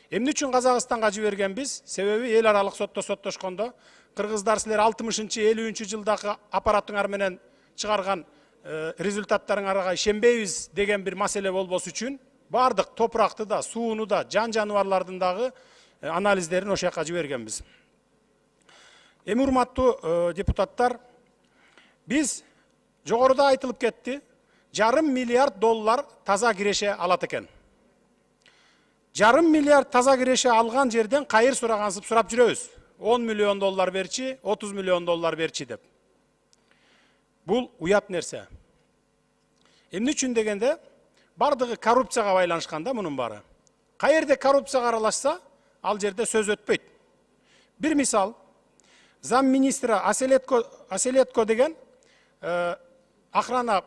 Эмне үчүн Казакстанга жибергенбиз? Себеби эл аралык сотто соттошкондо кыргыздар силер 60-50 жылдагы аппаратыңар менен чыгарган результаттарыңарга ишенбейбиз деген бир маселе болбос үчүн бардык топуракты да, сууну да, жан жаныбарлардын дагы анализдерин ошол жака жибергенбиз. Эми урматтуу депутаттар, биз жогоруда айтылып кетти, $500 миллиард таза киреше алат экен. $500 миллиард таза киреше алган жерден кайыр сурагансып сурап жүрөбүз. $10 миллион берчи, $30 миллион берчи деп. Бул уят нерсе. Эмне үчүн дегенде, бардыгы коррупцияга байланышкан да мунун бары. Кайерде коррупцияга аралашса, ал жерде сөз өтпөйт. Бир мисал, зам министра Аселетко деген охрана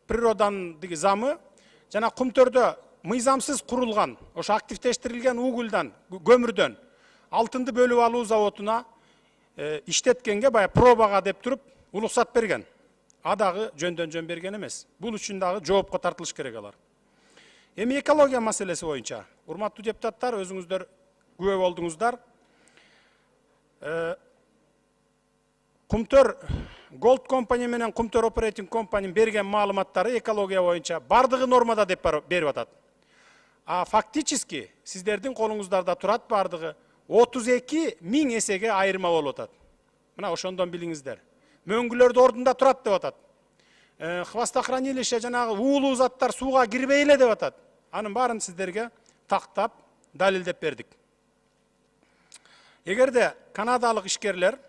природанын замы жана Кумтөрдө мыйзамсыз курулган, ошо активдештирилген угулдан, көмүрдөн алтынды бөлүп алуу заводуна иштеткенге бая пробага деп туруп уруксат берген. Адагы жөндөн жөн берген эмес. Бул үчүн дагы жоопко тартылыш керек алар. Эми экология маселеси боюнча, урматтуу депутаттар, өзүңүздөр күбө болдуңуздар. Кумтөр Gold Company менен Кумтөр Operating Company берген маалыматтары экология боюнча бардыгы нормада деп берип атат. А фактически сиздердин колуңуздарда турат бардыгы 32 000 эсеге айырма болуп атат. Мына ошондон билиңиздер. Мөңгүлөрдү ордунда турат деп атат. Хвостохранилище жанагы уулуу заттар сууга кирбей эле деп атат. Анын баарын сиздерге тактап, далилдеп бердик. Эгерде канадалык ишкерлер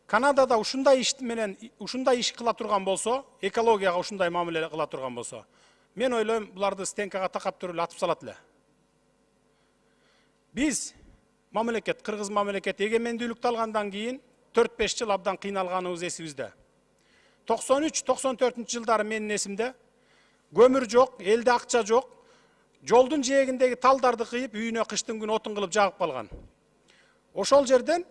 Канадада ушундай иш менен ушундай иш кыла турган болсо, экологияга ушундай мамиле кыла турган болсо, мен ойлойм, буларды стенкага такап туруп атып салат эле. Биз мамлекет, кыргыз мамлекет эгемендүүлүктү алгандан кийин 4-5 жыл абдан кыйналганыбыз эсибизде. 93-94 жылдары менин эсимде көмүр жок, элде акча жок, жолдун жээгиндеги талдарды кыйып, үйүнө кыштын күнү отун кылып жагып калган. Ошол жерден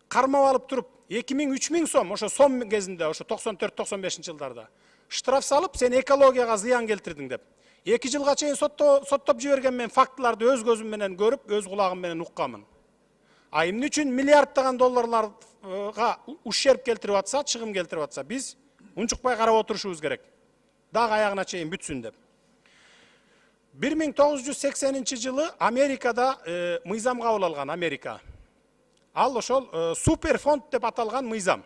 кармап алып туруп 2000-3000 сом, ошо сом кезинде, ошо 94-95 жылдарда штраф салып, сен экологияга зыян келтирдиң деп. 2 жылга чейин соттоп жиберген мен фактыларды өз көзүм менен көрүп, өз кулагым менен уккамын. А эмне үчүн миллиарддаган долларларга ущерб келтирип атса, чыгым келтирип атса, биз унчукпай карап отурушубуз керек. Дагы аягына чейин бүтсүн деп. 1980-жылы Америкада мыйзам кабыл алган, Америка. Ал ошол суперфонд деп аталган мыйзам.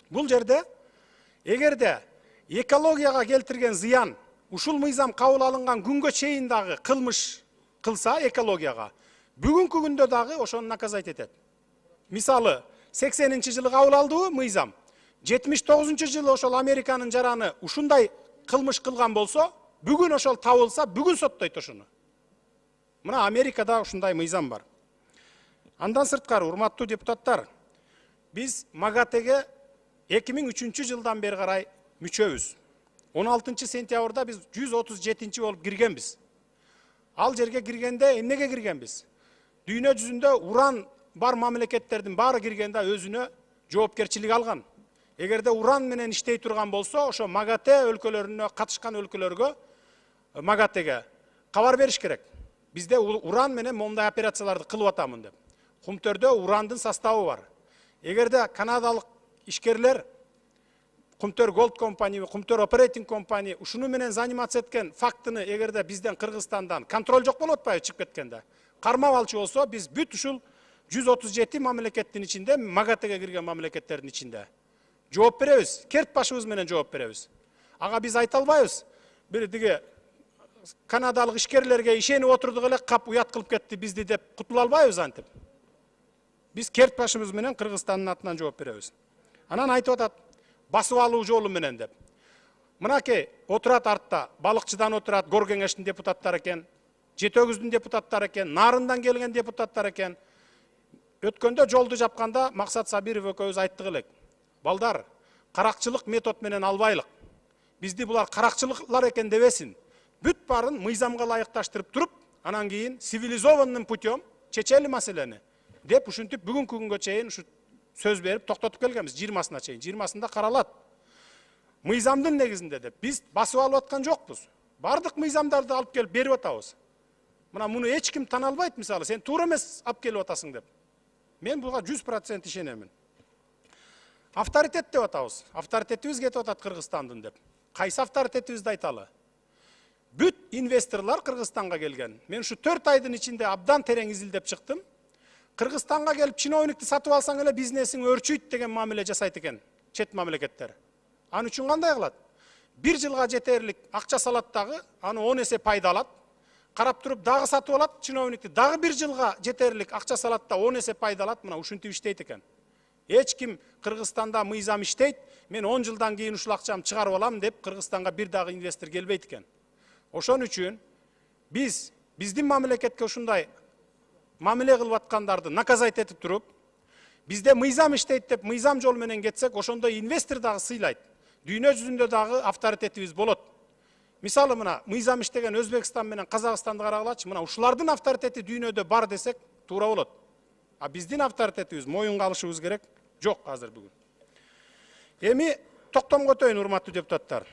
Бул жерде эгерде экологияга келтирген зыян ушул мыйзам кабыл алынган күнгө чейин дагы кылмыш кылса экологияга, бүгүнкү күндө дагы ошону наказать этет. Мисалы, 80-жылы кабыл алдыбы мыйзам, 79-жылы ошол Американын жараны ушундай кылмыш кылган болсо, бүгүн ошол табылса, бүгүн соттойт ошону. Мына Америкада ушундай мыйзам бар. Андан сырткары, урматтуу депутаттар, биз МАГАТЭге 2003 жылдан бери карай мүчөбүз. 16 сентябрда биз 137 болуп киргенбиз. Ал жерге киргенде эмнеге киргенбиз? Дүйнө жүзүндө уран бар мамлекеттердин баары киргенде өзүнө жоопкерчилик алган. Эгерде уран менен иштей турган болсо, ошо МАГАТЭ өлкөлөрүнө катышкан өлкөлөргө МАГАТЭге кабар бериш керек. Бизде уран менен мондай операцияларды кылып атамын деп. Кумтөрдө урандын составы бар. Эгерде канадалык ишкерлер Кумтөр Gold компания, Кумтөр Operating компания ушуну менен заниматься эткен фактыны эгерде бизден Кыргызстандан контроль жок болуп атпайбы чыгып кеткенде. Кармап алчу болсо биз бүт ушул 137 мамлекеттин ичинде, МАГАТЭге кирген мамлекеттердин ичинде жооп беребиз, керт башыбыз менен жооп беребиз. Ага биз айта албайбыз. Бир диге канадалык ишкерлерге ишенип отурдук эле кап уят кылып кетти бизди деп кутула албайбыз антип. Биз керт башыбыз менен Кыргызстандын атынан жооп беребиз. Анан айтып атат, басып алуу жолу менен деп. Мынакей отурат артта, балыкчыдан отурат, Гор кеңештин депутаттары экен, Жетөгүздүн депутаттары экен, Нарындан келген депутаттар экен. Өткөндө жолду жапканда Максат Сабиров экөөбүз айттык элек. Балдар, каракчылык метод менен албайлык. Бизди булар каракчылыклар экен дебесин. Бүт барын мыйзамга ылайыкташтырып туруп, анан кийин цивилизованным путем чечели маселени деп ушинтип бүгүнкү күнгө чейин ушу сөз берип токтотуп келгенбиз 20-сына чейин. 20-сында каралат. Мыйзамдын негизинде деп биз басып алып аткан жокпуз. Бардык мыйзамдарды алып келип берип атабыз. Мына муну эч ким тана албайт, мисалы, сен туура эмес алып келип атасың деп. Мен буга 100% ишенемин. Авторитет деп атабыз. Авторитетибиз кетип атат Кыргызстандын деп. Кайсы авторитетибизди айталы? Бүт инвесторлар Кыргызстанга келген. Мен ушу 4 айдын ичинде абдан терең изилдеп чыктым. Кыргызстанга келип чиновникти сатып алсаң эле бизнесиң өрчүйт деген мамиле жасайт экен чет мамлекеттер. Аны үчүн кандай кылат? 1 жылга жетерлик акча салат дагы, аны 10 эсе пайда алат. Карап туруп дагы сатып алат, чиновникти дагы 1 жылга жетерлик акча салат да 10 эсе пайда алат. Мына ушинтип иштейт экен. Эч ким Кыргызстанда мыйзам иштейт, мен 10 жылдан кийин ушул акчамды чыгарып алам деп Кыргызстанга бир дагы инвестор келбейт экен. Ошон үчүн биздин мамлекетке ушундай мамиле кылып аткандарды наказать этип туруп, бизде мыйзам иштейт деп мыйзам жол менен кетсек, ошондой инвестор дагы сыйлайт. Дүйнө жүзүндө дагы авторитетибиз болот. Мисалы мына мыйзам иштеген Өзбекстан менен Казакстанды карагылачы, мына ушулардын авторитети дүйнөдө бар десек туура болот. А биздин авторитетибиз моюнга алышыбыз керек жок азыр бүгүн. Эми токтомго өтөйүн, урматтуу депутаттар.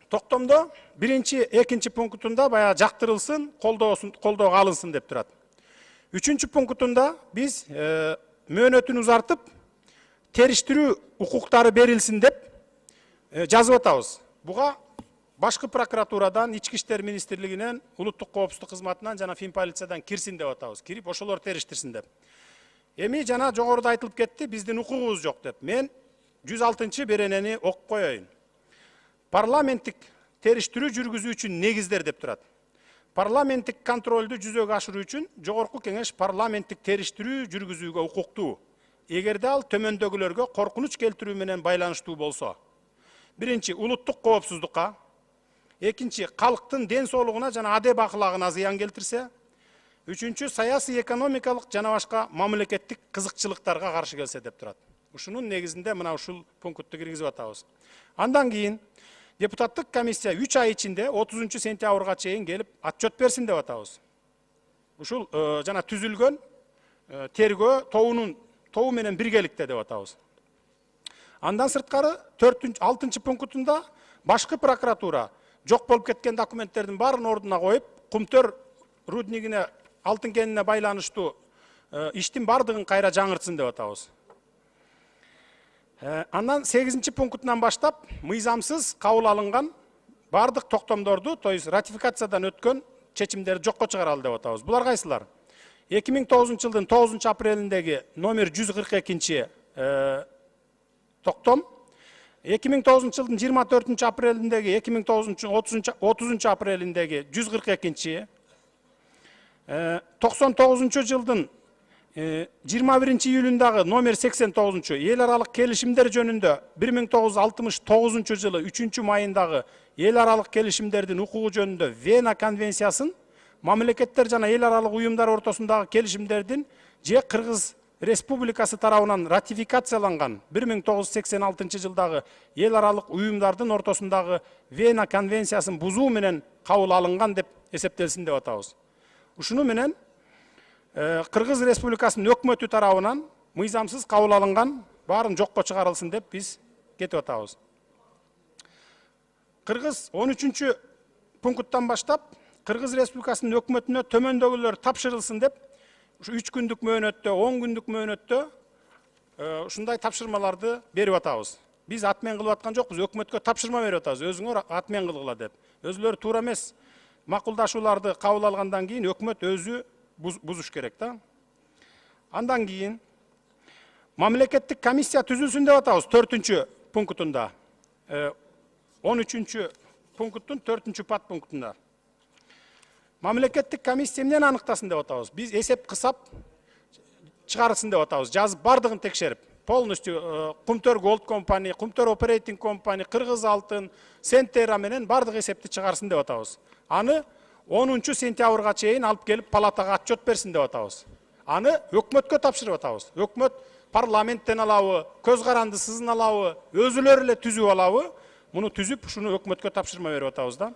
Токтомдо 1-2 пунктунда баягы жактырылсын, колдоого алынсын деп турат. 3 пунктунда биз мөөнөтүн узартып, териштирүү укуктары берилсин деп жазып атабыз. Буга башкы прокуратурадан, Ички иштер министрлигинен, улуттук коопсуздук кызматынан жана Финполициядан кирсин деп атабыз. Кирип ошолор териштирсин деп. Эми жана жогоруда айтылып кетти, биздин укугубуз жок деп. Мен 106 беренени окуп коеюн. Парламенттик териштирүү жүргүзүү үчүн негиздер деп турат. Парламенттик контролду жүзөгө ашыруу үчүн жогорку кеңеш парламенттик териштирүү жүргүзүүгө укуктуу. Эгерде ал төмөндөгүлөргө коркунуч келтирүү менен байланыштуу болсо. 1. улуттук коопсуздукка, 2. калктын ден соолугуна жана адеп акылагына зыян келтирсе, 3. саясий экономикалык жана башка мамлекеттик кызыкчылыктарга каршы келсе деп турат. Ушунун негизинде мына ушул пунктты киргизип атабыз. Андан кийин депутаттык комиссия 3 ай ичинде 30 сентябрга чейин келип отчет берсин деп атабыз. Ушул жана түзүлгөн тергөө тобу менен биргеликте деп атабыз. Андан сырткары 6 пунктунда башкы прокуратура жок болуп кеткен документтердин баарын ордуна коюп, Кумтөр руднигине, алтын кенине байланыштуу иштин бардыгын кайра жаңыртсын деп атабыз. Андан 8 пунктунан баштап мыйзамсыз кабыл алынган бардык токтомдорду, то есть ратификациядан өткөн чечимдерди жокко чыгаралы деп атабыз. Булар кайсылар? 2009 жылдын 9 апрелиндеги номер 142 токтом, 2009 жылдын 24 апрелиндеги 2009 30 апрелиндеги 142, 99 жылдын 21 июлундагы номер 89 эл аралык келишимдер жөнүндө 1969 жылы 3 майындагы эл аралык келишимдердин укугу жөнүндө Вена конвенциясын, мамлекеттер жана эл аралык уюмдар ортосундагы келишимдердин же Кыргыз Республикасы тарабынан ратификацияланган 1986 жылдагы эл аралык уюмдардын ортосундагы Вена конвенциясын бузуу менен кабыл алынган деп эсептелсин деп атабыз. Ушуну менен Кыргыз Республикасынын өкмөтү тарабынан мыйзамсыз кабыл алынган баарын жокко чыгарылсын деп биз кетип атабыз. Кыргыз 13 пункттан баштап Кыргыз Республикасынын өкмөтүнө төмөндөгүлөр тапшырылсын деп 3 күндүк мөөнөттө, 10 күндүк мөөнөттө ушундай тапшырмаларды берип атабыз. Биз атмен кылып аткан жокпуз, өкмөткө тапшырма берип атабыз, өзүңөр атмен кылгыла деп. Өзүлөрү туура эмес макулдашууларды кабыл алгандан кийин өкмөт өзү бузуш керек да. Андан кийин мамлекеттик комиссия түзүлсүн деп атабыз 4-чү пунктунда. 13-чү пункттун 4-чү подпунктунда. Мамлекеттик комиссия эмнени аныктасын деп атабыз. Биз эсеп кысап чыгарсын деп атабыз. Жазып бардыгын текшерип, полностью Кумтөр Gold компания, Кумтөр Operating компания, Кыргыз Алтын, Сентера менен бардык эсепти чыгарсын деп атабыз. Аны 10 сентябрга чейин алып келип палатага отчет берсин деп атабыз. Аны өкмөткө тапшырып атабыз. Өкмөт парламенттен алабы, көз карандысызын алабы, өзүлөрү эле түзүп алабы, муну түзүп ушуну өкмөткө тапшырма берип атабыз да.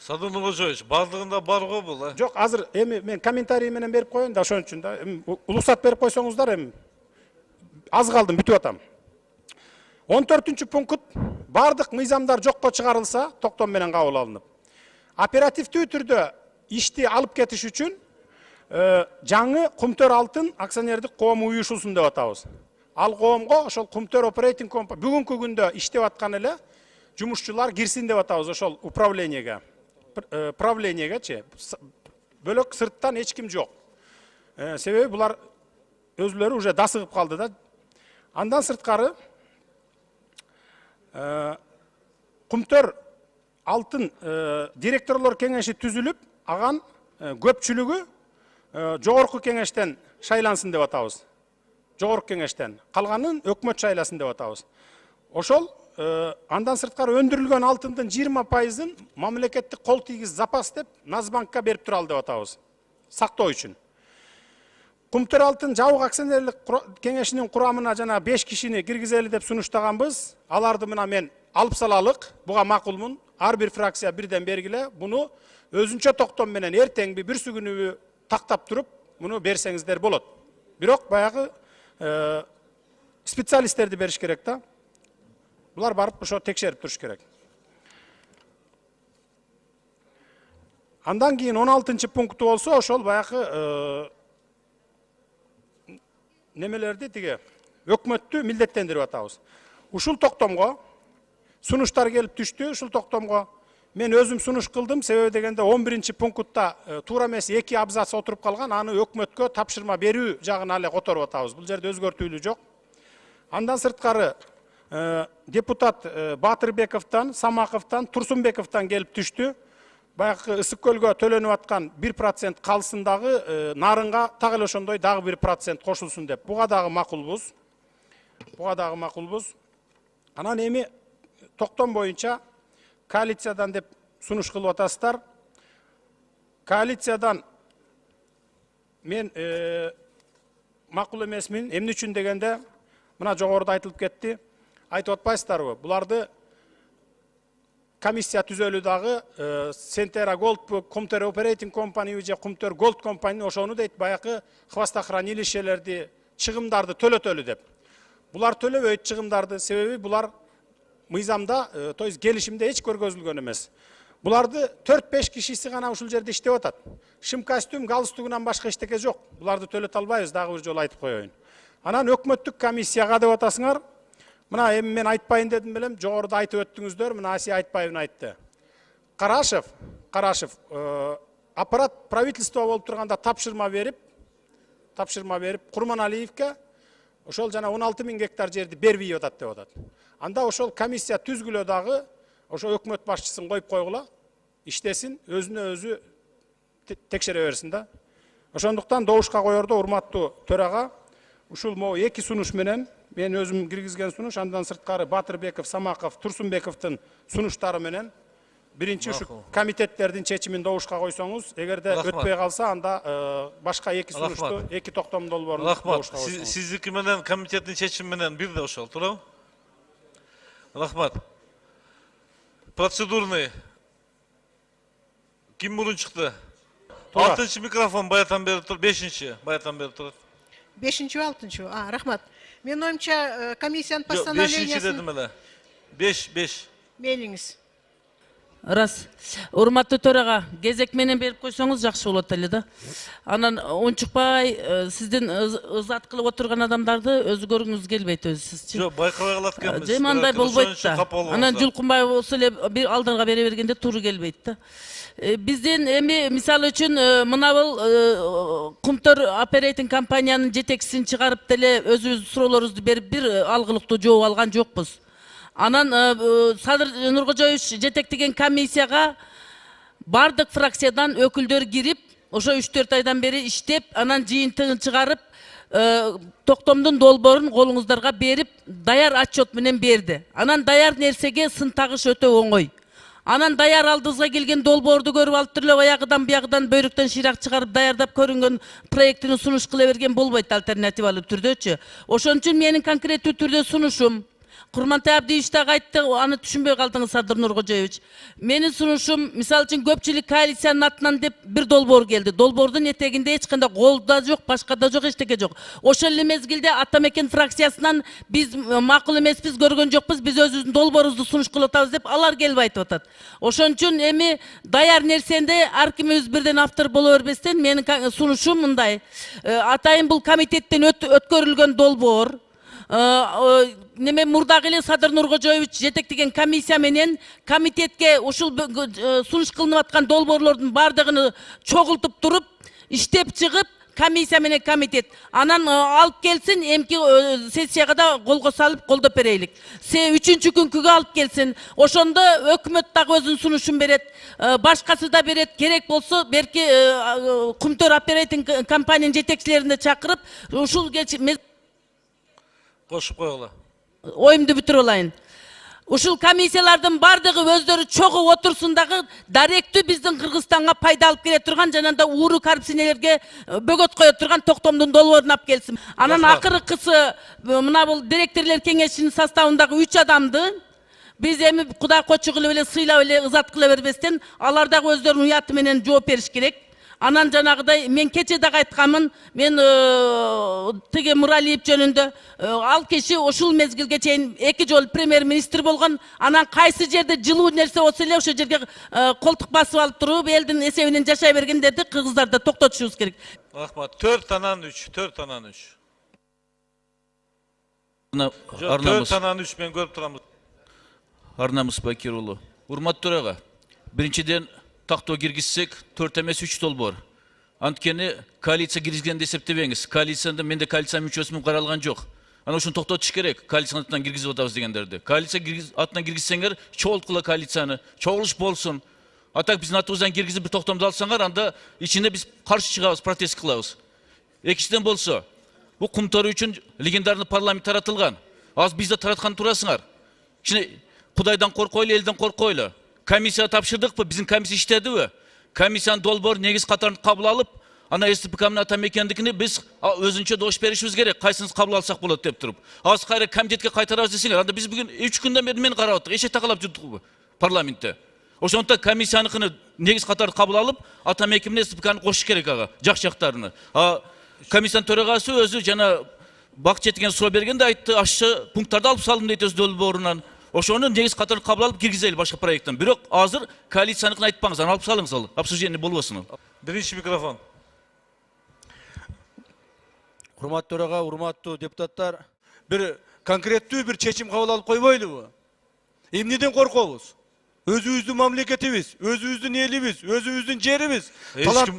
Садыр Нуркожоевич, бардыгында бар го бул, э? Жок, азыр эми мен комментарий менен берип коеюн да, ошон үчүн да. Уруксат берип койсоңуздар, эми аз калдым, бүтүп атам. 14-чү пункт бардык мыйзамдар жокко чыгарылса, токтом менен кабыл алынып. Оперативдүү түрдө ишти алып кетиш үчүн жаңы Кумтөр Алтын акционердик коому уюшулсун деп атабыз. Ал коомго ошол Кумтөр Operating компания бүгүнкү күндө иштеп аткан эле жумушчулар кирсин деп атабыз ошол управлениеге. Правлениегечи. Бөлөк сырттан эч ким жок. Себеби булар өзүлөрү уже дасыгып калды да. Андан сырткары Кумтөр Алтын директорлор кеңеши түзүлүп, аган көпчүлүгү жогорку кеңештен шайлансын деп атабыз. Жогорку кеңештен. Калганын өкмөт шайласын деп атабыз. Ошол андан сырткары өндүрүлгөн алтындын 20%-ын мамлекеттик кол тийгиз запас деп Назбанкка берип туралы деп атабыз. Сактоо үчүн. Кумтөр Алтын жабык акционерлик кеңешинин курамына жана 5 кишини киргизели деп сунуштаганбыз. Аларды мына мен алып салалык, буга макулмун. Ар бир фракция бирден бергиле. Буну өзүнчө токтом менен эртеңби бир күнү тактап туруп, муну берсеңиздер болот. Бирок баягы специалисттерди бериш керек да. Булар барып ошо текшерип туруш керек. Андан кийин 16-чы пункту болсо, ошол баягы немелерди тиги өкмөттү милдеттендирип атабыз. Ушул токтомго сунуштар келип түштү, ушул токтомго мен өзүм сунуш кылдым, себеби дегенде 11-чи пунктта туура эмес 2 абзац отуруп калган, аны өкмөткө тапшырма берүү жагына эле которуп атабыз. Бул жерде өзгөртүүлүү жок. Андан сырткары депутат Батырбековдон, Самаковдон, Турсунбековдон келип түштү. Баягы Ысык көлгө төлөнүп аткан 1% калсын дагы нарынга так эле ошондой дагы 1% кошулсун деп. Буга дагы макулбуз. Анан эми токтом боюнча коалициядан деп сунуш кылып атасыздар. Коалициядан мен макул эмесмин. Эмне үчүн дегенде, мына жогоруда айтылып кетти. Айтып атпайсыздарбы? Буларды комиссия түзөлүү дагы Сентера Gold, Кумтөр Operating компания же Кумтөр Gold компания ошону дейт, баягы хвостохранилищелерди, чыгымдарды төлөтөлү деп. Булар төлөбөйт чыгымдарды, себеби булар мыйзамда, то есть келишимде эч көргөзүлгөн эмес. Буларды 4-5 кишиси гана ушул жерде иштеп атат. Шым костюм, галстугунан башка эчтеке жок. Буларды төлөтө албайбыз, дагы бир жолу айтып коеюн. Анан өкмөттүк комиссияга деп атасыңар. Мына эми мен айтпайын дедим белем, жогоруда айтып өттүңүздөр, мына Асия Айтбаевна айтты. Карашев аппарат правительство болуп турганда тапшырма берип, Курманалиевке ошол жана 16 000 гектар жерди бербей атат деп атат. Анда ошол комиссия түзгүлө дагы ошо өкмөт башчысын коюп койгула, иштесин, өзүнө өзү текшере берсин да. Ошондуктан добушка коердо урматтуу төрага, ушул могу 2 сунуш менен мен өзүм киргизген сунуш, андан сырткары Батырбеков, Самаков, Турсунбековдун сунуштары менен биринчи ушу комитеттердин чечимин добушка койсоңуз, эгерде өтпөй калса, анда башка 2 сунушту, 2 токтом долбоорун добушка койсоңуз. Сиздики менен комитеттин чечими менен бирдей ошол, туурабы? Рахмат. Процедурный. Ким мурун чыкты? 6-чы микрофон баятан бери тур, 5-чи баятан бери турат. 5-чи, 6-чы. Рахмат. Мен оюмча комиссиянын постановлениясын... 5-чи дедим эле. 5. Мейлиңиз. Рас. Урматтуу төрага, кезек менен берип койсоңуз жакшы болот эле да. Анан унчукпай сиздин ызат кылып отурган адамдарды өзү көргүңүз келбейт өзү. Жок, байкабай калат экенбиз. Же мындай болбойт да. Анан Жулкунбай болсо эле бир алдыга бере бергенде туура келбейт да. Биздин эми мисалы үчүн мына бул Кумтөр оперейтинг компаниянын жетекчисин чыгарып деле өзүбүз суроолорубузду берип бир алгылыктуу жооп алган жокпуз. Анан Садыр Нуркожоевич жетектеген комиссияга бардык фракциядан өкүлдөр кирип, ошо 3-4 айдан бери иштеп, анан жыйынтыгын чыгарып, токтомдун долбоорун колуңуздарга берип, даяр отчет менен берди. Анан даяр нерсеге сын тагыш өтө оңой. Анан даяр алдыбызга келген долбоорду көрүп алып туруп аягыдан биягыдан бөйрөктөн шыйрак чыгарып даярдап көрүнгөн проектини сунуш кыла берген болбойт альтернативалуу түрдөчү. Ошон үчүн менин конкреттүү түрдө сунушум, Курмантай Абдиевич дагы айтты, аны түшүнбөй калдыңыз Садыр Нуркожоевич. Менин сунушум, мисалы үчүн көпчүлүк коалициянын атынан деп бир долбоор келди. Долбоордун этегинде эч кандай кол да жок, башка да жок, эчтеке жок. Ошол эле мезгилде Атамекен фракциясынан биз макул эмеспиз, көргөн жокпуз, биз өзүбүздүн долбоорубузду сунуш кылып атабыз деп алар келип айтып атат. Ошон үчүн эми даяр нерсенде ар кимибиз бирден автор боло бербестен менин сунушум мындай. Атайын бул комитеттен өткөрүлгөн долбоор неме мурдагы эле Садыр Нуркожоевич жетектеген комиссия менен комитетке ушул сунуш кылынып аткан долбоорлордун бардыгын чогултуп туруп, иштеп чыгып, комиссия менен комитет анан алып келсин, эмки сессияга да колго салып колдоп берейлик. 3-чү күнгүгө алып келсин. Ошондо өкмөт дагы өзүнүн сунушун берет, башкасы да берет. Керек болсо берки Кумтөр оперейтинг компаниянын жетекчилерин чакырып, ушул кошуп койгула. Оюмду бүтүрүп алайын. Ушул комиссиялардын бардыгы өздөрү чогуу отурсун дагы даректүү биздин Кыргызстанга пайда алып келе турган жанагындай ууру коррупционерлерге бөгөт кое турган токтомдун долбоорун алып келсин. Анан акыркысы мына бул директорлор кеңешинин составындагы 3 адамды биз эми Кудай кочу кылып эле сыйлап эле ызат кыла бербестен алар дагы өздөрүнүн уяты менен жооп бериш керек. Анан жанагыдай мен кече дагы айтканмын, мен тиги Муралиев жөнүндө ал киши ушул мезгилге чейин 2 жолу премьер-министр болгон, анан кайсы жерде жылуу нерсе болсо эле ошол жерге колтук басып алып туруп, элдин эсебинен жашай бергендерди кыргыздарды токтотушубуз керек. Рахмат. 4-3, 4-3. 4-3 мен көрүп турам. Арнамыз Бакир уулу. Урматтуу төрага, биринчиден тактоо киргизсек 4 эмес 3 долбоор. Анткени коалиция киргизгенди эсептебеңиз. Коалицияда менде коалиция мүчөсүмүн каралган жок. Аны ошону токтотуш керек. Коалициянын атынан киргизип атабыз дегендерди. Коалиция атынан киргизсеңер, чогулткула коалицияны, чогулуш болсун. Атак биздин атыбыздан киргизип бир токтомду алсаңар, анда ичинде биз каршы чыгабыз, протест кылабыз. Экинчиден болсо, бул Кумтөр үчүн легендарный парламент таратылган. Азыр бизде тараткан турасыңар. Кичине Кудайдан коркойлу, элден коркойлу. Комиссия тапшырдыкпы, биздин комиссия иштедиби? Комиссиянын долбоор негиз катарын кабыл алып, ана СТПК менен Атамекендикини биз өзүнчө дош беришибиз керек. Кайсыныз кабыл алсак болот деп туруп. Азыр кайра комитетке кайтарабыз десеңер, анда биз бүгүн 3 күндөн бери мен карап аттык, эшек такалап жүрдүкпү парламентте. Ошондуктан комиссияныкын негиз катары кабыл алып, Атамекен менен СТПКны кошуш керек ага, жак-жактарыны. Комиссиянын төрагасы өзү жана Бак жеткен суроо бергенде айтты, ашчы пункттарды алып салдым дейт өз долбоорунан. Ошону негиз катары кабыл алып киргизели башка проекттен. Бирок азыр коалицияныкын айтпаңыз, аны алып салыңыз ал. Обсуждение болбосун. Биринчи микрофон. Урматтуу төрага, урматтуу депутаттар, бир конкреттүү бир чечим кабыл алып койбойлубу? Эмнеден коркобуз? Өзүбүздүн мамлекетибиз, өзүбүздүн элибиз, өзүбүздүн жерибиз.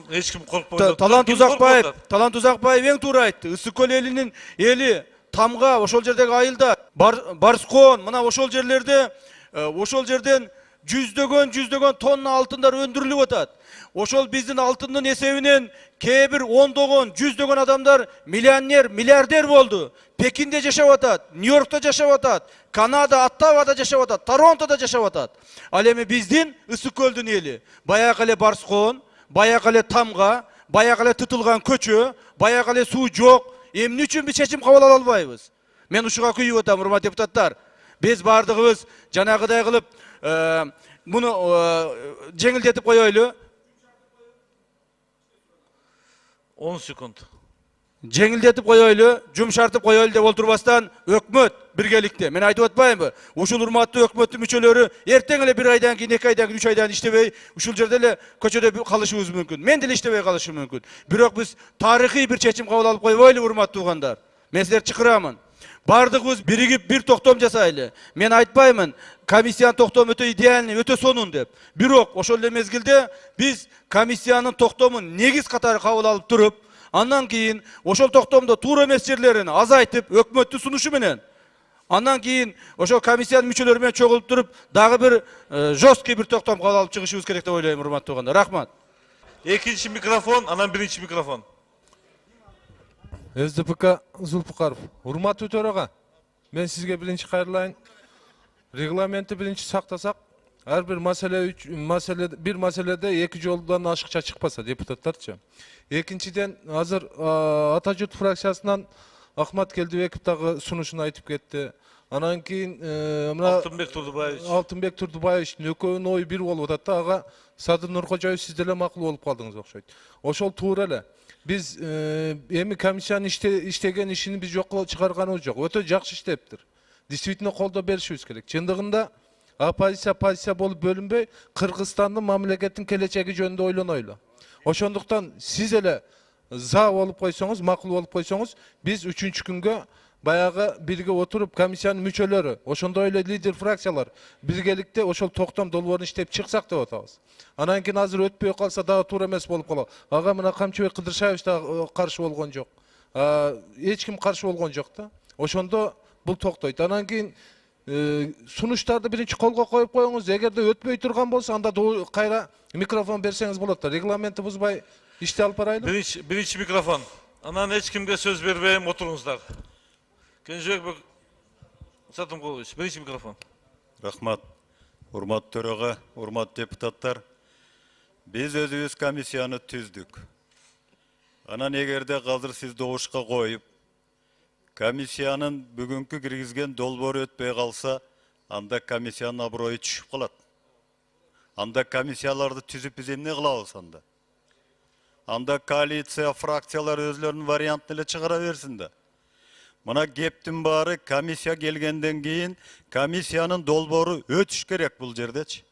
Эч ким коркпойт. Талант Узакбаев эң туура айтты. Ысык көл элинин эли Тамга, ошол жердеги айылда, Барскон, мына ошол жерлерде, ошол жерден жүздөгөн тонна алтындар өндүрүлүп атат. Ошол биздин алтындын эсебинен кээ бир ондогон, жүздөгөн адамдар миллионер, миллиардер болду. Пекинде жашап атат, Нью-Йоркто жашап атат, Канада, Оттавада жашап атат, Торонтодо жашап атат. Ал эми биздин Ысык көлдүн эли, баягы эле Барскон, баягы эле Тамга, баягы эле тытылган көчө, баягы эле суу жок. Эмне үчүн биз чечим кабыл ала албайбыз? Мен ушуга күйүп атам, урматтуу депутаттар. Биз бардыгыбыз жанагыдай кылып муну жеңилдетип коелу. 10 секунд. Жеңилдетип коелу, жумшартып коелу деп олтурбастан өкмөт birgelikte. Men aytıp atpayınbı? Uşul urmatlı hökümetin müçelörü erteң ele 1 aydan keyin, 2 aydan keyin, 3 aydan iştebey, uşul jerde ele köçöde kalışыбыз mümkün. Men de iştebey kalışım mümkün. Birok biz tarihi bir çeçim kabul alıp koyboyly urmatlı ugandar. Men sizlerdi çıkıramın. Bardığımız birigip bir toktom jasaylı. Men aytpayman, komissiyanın toktomu öte idealni, öte sonun dep. Birok oşol mezgilde biz komissiyanın toktomun negiz katары kabul alıp turup, andan keyin oşol toktomda tuura emes jerlerini azaytıp hökümetти sunuşu menen. Andan keyin oşol komissiyanın müçelöri menен çogulup turup dagы bir жесткий bir toktom kabul alıp çıkışыбыз керек деп ойлойм, урматтуу ugandar. Rahmat. Ekinci mikrofon, anan birinci mikrofon. СДПК Zulpukarov. Урматтуу төраға, мен сизге биринчи кайрылайын. Регламентти биринчи сактасак, ар бир bir маселеде эки жолдон ашыкча чыкпаса депутаттарчы. Экинчиден азыр Ата журт фракциясынан Ахмат Келдибеков дагы сунушун айтып кетти. Анан кийин Алтынбек Турдубаевичтин экөөнүн ою бир болуп атат да, ага Садыр Нуркожоев сиз деле макул болуп калдыңыз окшойт. Ошол туура эле. Biz эми комиссиянын иштеген ишини биз жокко чыгарганыбыз жок. Өтө жакшы иштептир. Действительно колдоо беришибиз керек. Чындыгында оппозиция болуп бөлүнбөй, Кыргызстандын мамлекеттин келечеги жөнүндө ойлонойлу. Ошондуктан сиз эле за болуп койсоңуз, макул болуп койсоңуз, биз 3-чү күнгө баягы бирге отуруп комиссиянын мүчөлөрү, ошондой эле лидер фракциялар биргеликте ошол токтом долбоорун иштеп чыксак деп атабыз. Анан кийин азыр өтпөй калса дагы туура эмес болуп калат. Ага мына Камчыбек Кыдыршаевич да каршы болгон жок. Эч ким каршы болгон жок да. Ошондо бул токтойт. Анан кийин сунуштарды биринчи колго коюп коюңуз. Эгерде өтпөй турган болсо, анда кайра микрофон берсеңиз болот да. Регламентти бузбай ишти алып барайлы. Birinci mikrofon. Anan hiç kimge söz vermeyeyim, oturunuzlar. Кенжебек Сатымқұлович, birinci mikrofon. Рахмат. Урмат төраға, урмат депутаттар. Biz өзүбүз комиссияны түздүк. Анан эгерде азыр сиз добушка коюп, комиссиянын бүгүнкү киргизген долбоору өтпөй калса, анда комиссиянын аброю түшүп калат. Анда комиссияларды түзүп биз эмне кылабыз анда? Анда коалиция, фракциялар өзлөрүнүн вариантын эле чыгара берсин да. Мына кептин баары комиссия келгенден кийин комиссиянын долбоору өтүш керек бул жердечи.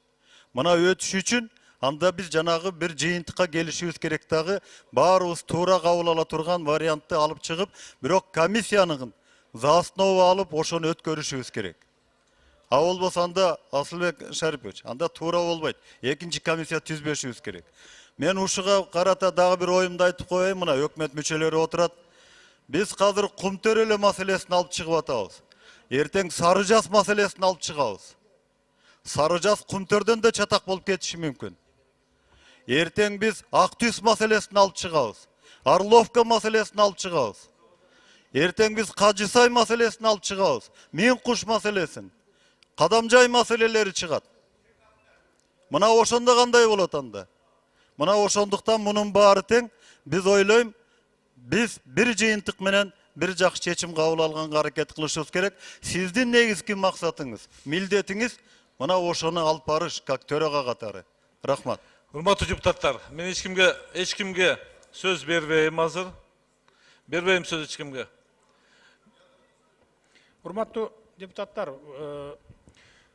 Мына өтүш үчүн анда биз жанагы бир жыйынтыкка келишибиз керек дагы, баарыбыз туура кабыл ала турган вариантты алып чыгып, бирок комиссиянын за основу алып ошону өткөрүшүбүз керек. А болбосо анда Асылбек Шарипович, анда туура болбойт. Экинчи комиссия түзбөшүбүз керек. Мен ушуга карата дагы бир оюмду айтып коеюн, мына өкмөт мүчөлөрү отурат. Biz қазір Құмтөрелі мәселесін алып шығып атабыз. Ертең Сарыжас мәселесін алып шығабыз. Сарыжас Құмтөрден де чатақ болып кетіші мүмкін. Ертең біз Ақтүс мәселесін алып шығабыз. Орловка мәселесін алып шығабыз. Ертең біз Қажысай мәселесін алып шығабыз. Менқұш мәселесін. Қадамжай мәселелері шығады. Мына ошонда қандай болады анда? Мына ошондуктан мұның бары тең біз ойлойм, biz bir жыйынтык менен bir жакшы чечим кабыл алганга аракет кылышыбыз керек. Сиздин негизги максатыңыз, милдетиңиz мына ошону алып барыш, как төрага катары. Рахмат. Урматтуу депутаттар, мен эч кимге сөз бербейм азыр. Бербейм сөз эч кимге. Урматтуу депутаттар,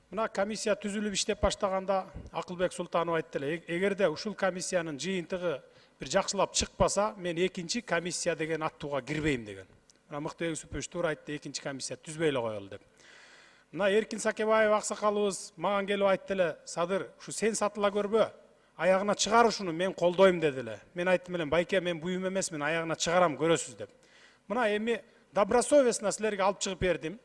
мына комиссия түзүлүп иштеп баштаганда Акылбек Султанов айтты эле, эгерде ушул комиссиянын жыйынтыгы bir жақсылап шықпаса, мен екінші комиссия деген аттууга кирбейм деген. Мына Мыктыбек Үсүпович туура айтты, экинчи комиссия түзбөй эле коелу деп. Мына Эркин Сакебаев аксакалыбыз маған келип айтты эле, Садыр, ушу сен сатыла көрбө, аягына чыгар ушуну, мен колдойм деди эле. Мен айттым эле, байке, мен буюм эмесмин, аягына чыгарам, көрөсүз деп. Мына эми добросовестно силерге алып чыгып бердим,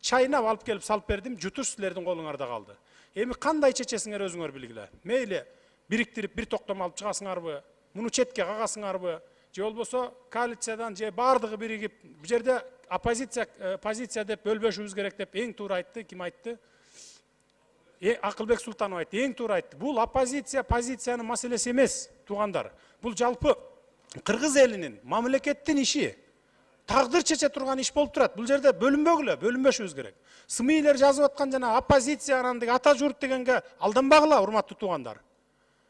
чайнап алып келип салып бердим, жутуш силердин колуңарда калды. Эми кандай чечесиңер өзүңөр билгиле. Мейли бириктирип бир токтом алып чыгасыңарбы? Муну четке кагасыңарбы, же болбосо коалициядан же бардыгы биригип, бул жерде позиция деп бөлбөшүбүз керек деп эң туура айтты, ким айтты? Акылбек Султанов айтты, эң туура айтты. Бул позициянын маселеси эмес, туугандар. Бул жалпы Кыргыз элинин, мамлекеттин иши, тагдыр чече турган иш болуп турат. Бул жерде бөлүнбөгүлө, бөлүнбөшүбүз керек. Сымыйлер жазып аткан жана оппозиция анандык ата журт дегенге алданбагыла, урматтуу туугандар.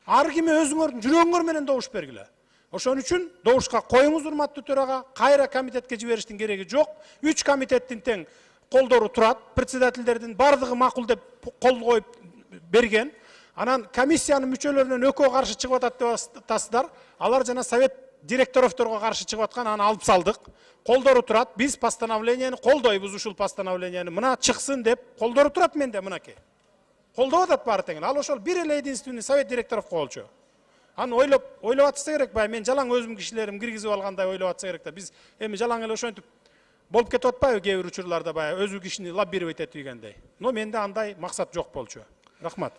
Ар ким өзүңөрдүн жүрөгүңөр менен добуш бергиле. Ошон үчүн добушка коюңуз, урматтуу төрага, кайра комитетке жибериштин кереги жок. 3 комитеттин тең колдору турат, председательдердин бардыгы макул деп кол коюп берген. Анан комиссиянын мүчөлөрүнөн экөө каршы чыгып атат деп атасыздар. Алар жана совет директоровторго каршы чыгып аткан, аны алып салдык. Колдору турат, биз постановлениени колдойбуз, ушул постановлениени мына чыксын деп колдору турат менде мынакей. Колдоп атат баары тең. Ал ошол бир эле единственный совет директоров болчу. Аны ойлоп атса керек бай, мен жалаң өзүм кишилерим киргизип алгандай ойлоп атса керек да. Биз эми жалаң эле ошентип болуп кетип атпайбы кээ бир учурларда бай, өзү кишини лоббировать этип дегендей. Но менде андай максат жок болчу. Рахмат.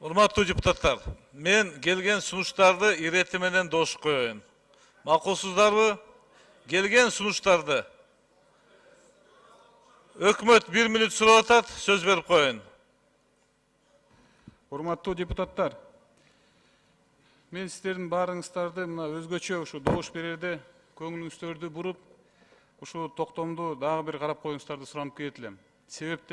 Урматтуу депутаттар, мен келген сунуштарды ирети менен дош коеюн. Макулсуздарбы? Келген сунуштарды өкмөт 1 минут сурап атат, сөз берип коеюн. Урматтуу депутаттар, мен сіздердің барыңыздарды мына өзгөчө ушу добуш берерде көңүлүңүздөрдү буруп, ушу токтомду дагы бир карап коюңуздарды суранып кетилем. Себеп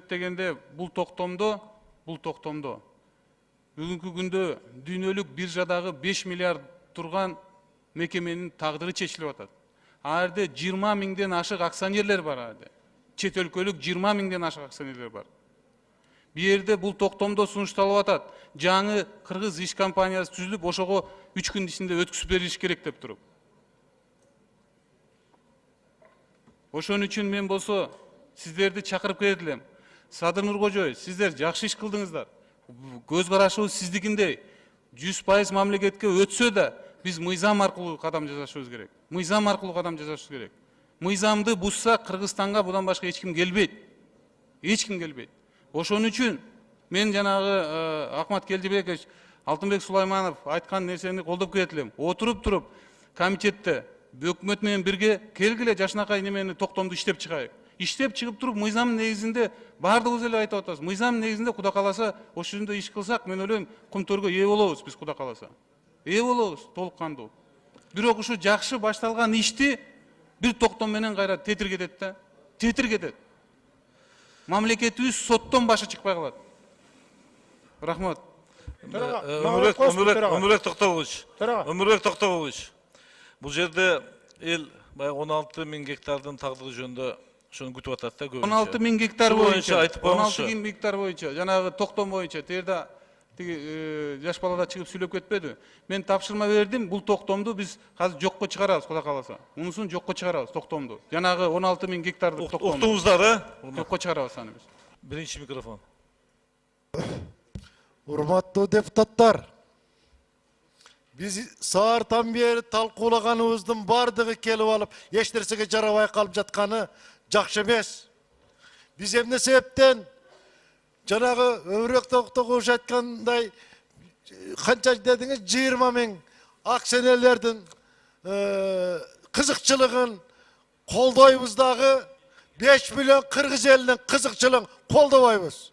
дегенде бул токтомдо бүгүнкү күндө дүйнөлүк биржадагы 5 миллиард турган мекеменин тагдыры чечилип атат. Аарде 20 миңден ашык акционерлер бар аарде. Чет өлкөлүк 20 миңден ашык акционерлер бар. Бу жерде бул токтомдо сунушталып атат. Жаңы кыргыз иш компаниясы түзүлүп, ошого 3 күн ичинде өткүзүп берилиш керек деп туруп. Ошон үчүн мен болсо сиздерди чакырып келем. Садыр Нуркожоев, сиздер жакшы иш кылдыңыздар. Көз карашыбыз сиздикиндей 100% мамлекетке өтсө да, биз мыйзам аркылуу кадам жасашыбыз керек. Мыйзамды бузса Кыргызстанга будан башка эч ким келбейт. Ошон үчүн мен жанагы Акмат Келдибекович, Алтынбек Сулайманов айткан нерсени колдоп кетилем. Отуруп туруп комитетте өкмөт менен бирге келгиле жашынакай немени токтомду иштеп чыгайык. Иштеп чыгып туруп мыйзам негизинде бардыгыбыз эле айтып атабыз. Мыйзам негизинде Куда кааласа ошол жөнүндө иш кылсак, мен ойлойм, Кумтөргө ээ болобуз биз Куда кааласа. Ээ болобуз толук кандуу. Бирок ушу жакшы башталган ишти бир токтом менен кайра тетиргетет да. Мамлекетибиз соттон башы чыкпай калат. Рахмат. Өмүрбек Токтогулович. Бул жерде эл баягы 16 миң гектардын тагдыры жөнүндө ошону күтүп атат да көбүнчө. 16 миң гектар боюнча, айтып коюңузчу. 16 миң гектар боюнча, жанагы токтом боюнча, терде жаш балада чыгып сүйлөп кетпеди. Мен тапшырма бердим, бул токтомду биз азыр жокко чыгарабыз, Куда кааласа. Унусун жокко чыгарабыз токтомду. Жанагы 16 миң гектарды токтомду. Уктуңуздар, Жокко чыгарабыз аны биз. Биринчи микрофон. Урматтуу депутаттар, биз саартан бери талкуулаганыбыздын бардыгы келип алып, эч нерсеге жарабай калып жатканы жакшы эмес. Биз эмне себептен жанагы Өмүрбек Токтогулович айткандай канча дедиңиз 20 миң акционерлердин кызыкчылыгын колдойбуз дагы 5 миллион кыргыз элинин кызыкчылыгын колдобойбуз.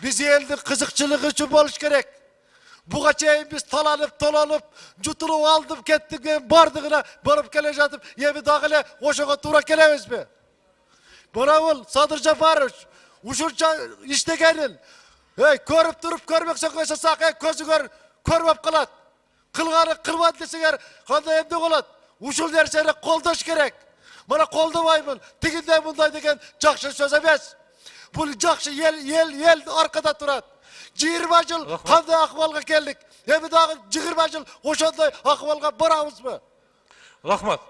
Биз элдин кызыкчылыгы үчүн болуш керек. Буга чейин биз таланып, жутулуп алдып кеттик, бардыгына барып келе жатып, эми дагы эле ошого туура келебизби? Мына бул Садыр Жапарович ушунча иштегенин көрүп туруп көрмөксөң жасасак, көзү көрбөп калат. Кылганы кылбады десеңер кандай эмне болот? Ушул нерсени колдош керек. Мына колдобоймун, тигиндей мындай деген жакшы сөз эмес. Бул жакшы ел аркада турат. 20 жыл кандай акыбалга келдик? Эми дагы 20 жыл ошондой акыбалга барабызбы? Рахмат.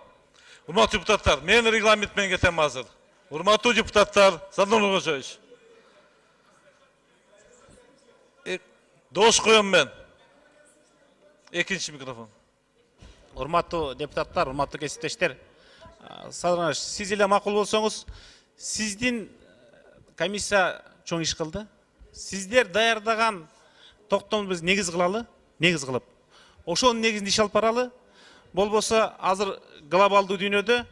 Урматтуу депутаттар, мен регламент менен кетем азыр. Урматтуу депутаттар, Садыр Нуркожоевич. Дош коем мен. Экинчи микрофон. Урматтуу депутаттар, урматтуу кесиптештер, Садыр, сиз эле макул болсоңуз, сиздин комиссия чоң иш кылды. Сиздер даярдаган токтомду биз негиз кылалы, негиз кылып. Ошонун негизинде иш алып баралы. Болбосо азыр глобалдуу дүйнөдө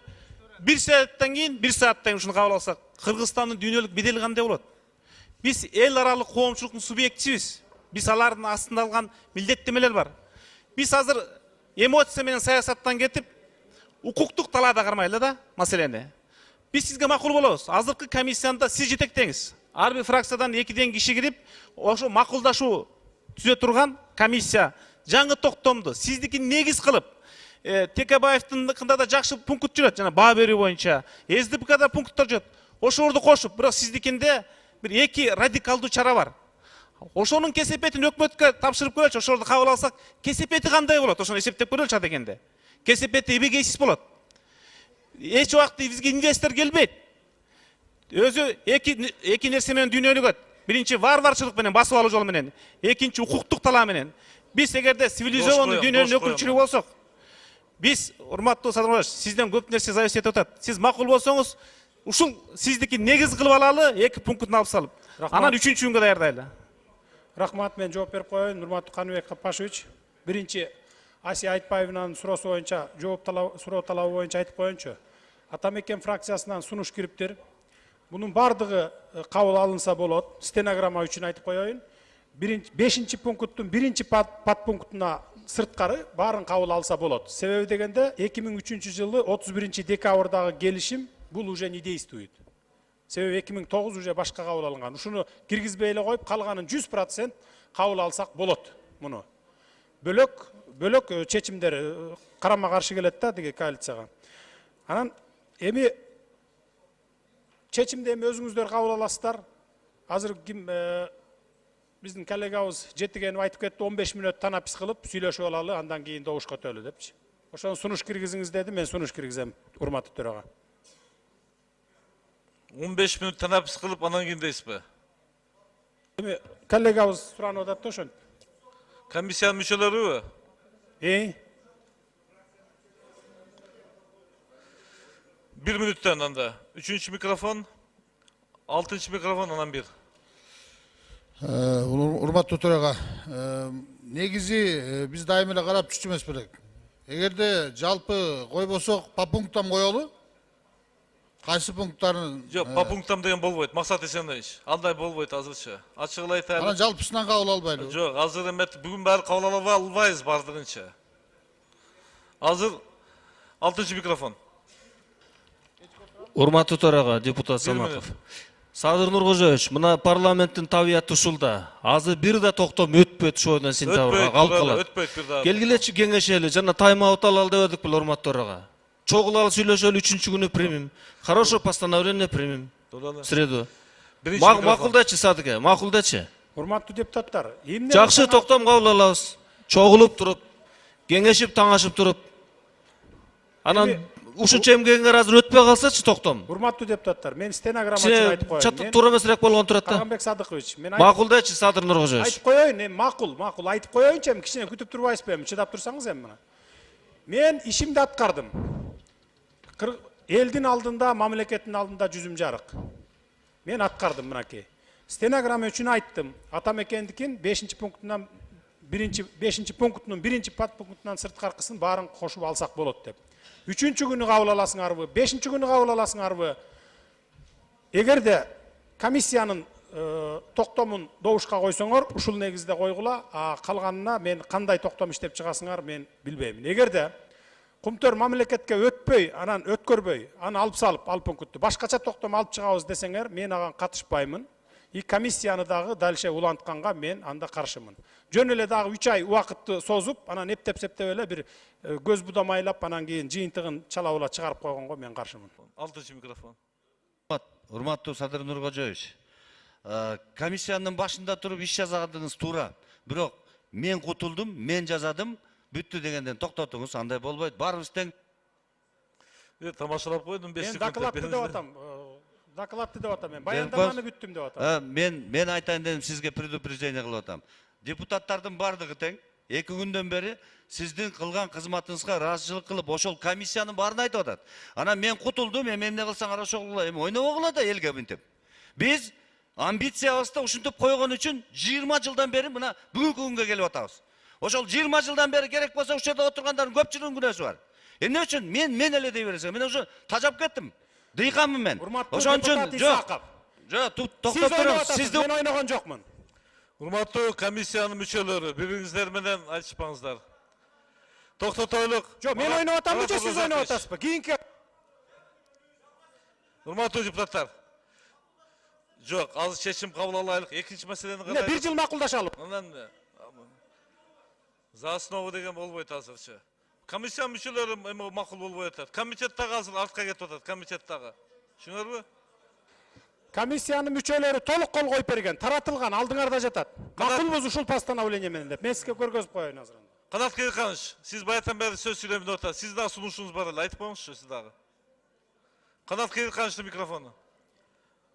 bir saatten keyin 1 saatten ушуну кабыл алсак, Кыргызстандын дүйнөлүк бедели кандай болот? Биз эл аралык коомчулуктун субъектибиз. Биз алардын астында алган милдеттемелер бар. Биз азыр эмоция менен саясаттан кетип, укуктук талаада кармайлы да маселени. Биз сизге макул болобуз. Азыркы комиссияда сиз жетектеңиз. Ар бир фракциядан 2ден киши кирип, ошо макулдашуу түзө турган комиссия жаңы токтомду сиздики негиз кылып, Текебаевдикында да жакшы пункт жүрөт, жана баа берүү боюнча. СДПКда пункттар жүрөт. Ошолорду кошуп, бирок сиздикинде бир эки радикалдуу чара бар. Ошонун кесепетин өкмөткө тапшырып көрөлчү, ошолорду кабыл алсак, кесепети кандай болот? Ошону эсептеп көрөлчү дегенде. Кесепети эбегейсиз болот. Эч убакта бизге инвестор келбейт. Өзү эки нерсе менен дүйнөнүгөт. Биринчи варварчылык менен, басып алуу жолу менен, экинчи укуктук талаа менен. Биз эгерде цивилизованный дүйнөнүн өкүлчүлүгү болсок, биз, урматтуу Садыр, сизден көп нерсе зависит этип атат. Сиз макул болсоңуз, ушул сиздики негиз кылып алалы, эки пунктун алып салып. Анан үчүнчү күнгө даярдайлы. Рахмат, мен жооп берип коеюн. Урматтуу Каныбек Капашевич, биринчи Асия Айтбаевнын суроосу боюнча, суроо талабы боюнча айтып коеюнчу. Атамекен фракциясынан сунуш кириптир. Bunun бардыгы кабыл алынса болот. Стенограмма үчүн айтып коеюн. 5-чи пункттун 1-чи подпунктуна сырткары баарын кабыл алса болот. Себеби дегенде 2003 жылы 31 декабрдагы келишим бул уже не действует. Себеби 2009 уже башка кабыл алынган. Ушуну киргизбей эле коюп, калганын 100% кабыл алсак болот муну. Бөлөк чечимдер карама каршы келет да деге коалицияга. Анан эми чечимди эми өзүңүздөр кабыл аласыздар. Азыр ким биздин коллегабыз Жетигенов айтып кетти, 15 мүнөт танапис кылып сүйлөшүп алалы, андан кийин добушка өтөлү депчи. Ошону сунуш киргизиңиз деди, мен сунуш киргизем, урматтуу төрага. 15 мүнөт танапис кылып анан кийин дейсизби? Эми коллегабыз суранып атат да ошон. Комиссиянын мүчөлөрүбү? 1 мүнөттөн анда. 3-чү микрофон, 6-чы микрофон анан 1. Урматтуу төрага, негизи биз дайым эле карап жүрчү эмес белек. Эгерде жалпы койбосок, по пунктам коелу. Кайсы пункттарын? Жок, по пунктам деген болбойт. Максат Эсенович, андай болбойт азырча. Ачык эле айтайлы. Анан жалпысынан кабыл албайлы. Жок, азыр эмет бүгүн баары кабыл ала албайбыз бардыгынча. Азыр 6-чы микрофон. Урматтуу төрага, депутат Саматов. Садыр Нуркожоевич, мына парламенттин табияты ушулда. Азыр бир да токтом өтпөйт ошондон сентябрга калып калат. Өтпөйт бир да. Келгилечи кеңешели, жана тайм-аут алалы деп эдик бул урматтуу төрага. Чогулалы сүйлөшөлү 3-чү күнү примем. Хорошо постановление примем. В среду. Макулдачы Садыке, макулдачы. Урматтуу депутаттар, эмне жакшы токтом кабыл алабыз. Чогулуп туруп, кеңешип таңашып туруп. Анан ушунча эмгегиңер азыр өтпөй калсачы токтом. Урматтуу депутаттар, мен стенограмма үчүн айтып коеюн. Чатты туура эмесирээк болгон турат да. Калганбек Садыкович, мен макулдачы Садыр Нуркожоевич. Айтып коеюн, эми макул айтып коеюнчу, эми кичине күтүп турбайсызбы эми, чыдап турсаңыз эми мына. Мен ишимди аткардым. Элдин алдында, мамлекеттин алдында жүзүм жарык. Мен аткардым мынакей. Стенограмма үчүн айттым. Атамекендикин 5-чи пунктунан 5-чи пунктунун 1-чи подпунктунан сырткаркысын баарын кошуп алсак болот деп. 3-чү күнү кабыл аласыңарбы, 5-чи күнү кабыл аласыңарбы? Эгерде комиссиянын токтомун добушка койсоңор, ушул негизде койгула, калганына мен кандай токтом иштеп чыгасыңар мен билбейм. Эгерде Кумтөр мамлекетке өтпөй, анан өткөрбөй, аны алып салып, ал пунктты башкача токтом алып чыгабыз десеңер, мен аган катышпаймын. И комиссияны дагы дальше улантканга мен анда каршымын. Жөн эле дагы 3 ай убакытты созуп, анан эптеп-септеп эле бир көз будамайлап, анан кийин жыйынтыгын чалабыла чыгарып койгонго мен каршымын. 6-чы микрофон. Урматтуу Садыр Нуркожоевич, комиссиянын башында туруп иш жазгандыгыңыз туура. Бирок мен кутулдум, мен жазадым. Бүттү дегенден токтотуңуз, андай болбойт. Баарыбыз тең. Тамашалап койдум 5 секунд. Мен докладты деп атам. Докладты деп атам мен. Баяндаманы бүттүм деп атам. Мен айтайын дедим, сизге предупреждение кылып атам. Депутаттардын бардыгы тең. 2 күндөн бери сиздин кылган кызматыңызга ыраазычылык кылып, ошол комиссиянын баарын айтып атат. Анан мен кутулдум, эмне кылсаңар ошол эми ойнобогула да элге мынтип. Биз амбициябызды ушинтип койгон үчүн 20 жылдан бери мына бүгүнкү күнгө келип атабыз. Ошол 20 жылдан бери керек болсо ушул жерде отургандардын көпчүлүгүнүн күнөөсү бар. Эмне үчүн мен эле дей бересиң. Мен уже тажап кеттим. Дыйканмын мен. Ошон үчүн жок, токтоп туруп, сизди мен ойногон жокмун. Урматтуу комиссиянын мүчөлөрү, бириңиздер менен айтышпаңыздар. Токтотойлук. Жок, мен ойноп атамбы же сиз ойноп атасызбы? Кийинки Урматтуу депутаттар. Жок, азыр чечим кабыл алайлык. Экинчи маселени кандай? 1 жыл макулдашалып. Анан за основу деген болбойт азырчы. комиссия мүчөлөрү макул болбой атат. Комитеттагы азыр артка кетип атат, комитеттагы. Түшүнөрбү? Комиссиянын мүчөлөрү толук кол коюп берген, таратылган, алдыңарда жатат. Макулбуз ушул постановление менен деп. Мен сизге көргөзүп коеюн азыр. Канат Кыйырканович, сиз баягыдан бери сөз сүйлөп атат. Сиз дагы сунушуңуз бар эле, айтып коюңузчу сиз дагы. Канат Кыйыркановичтин микрофону.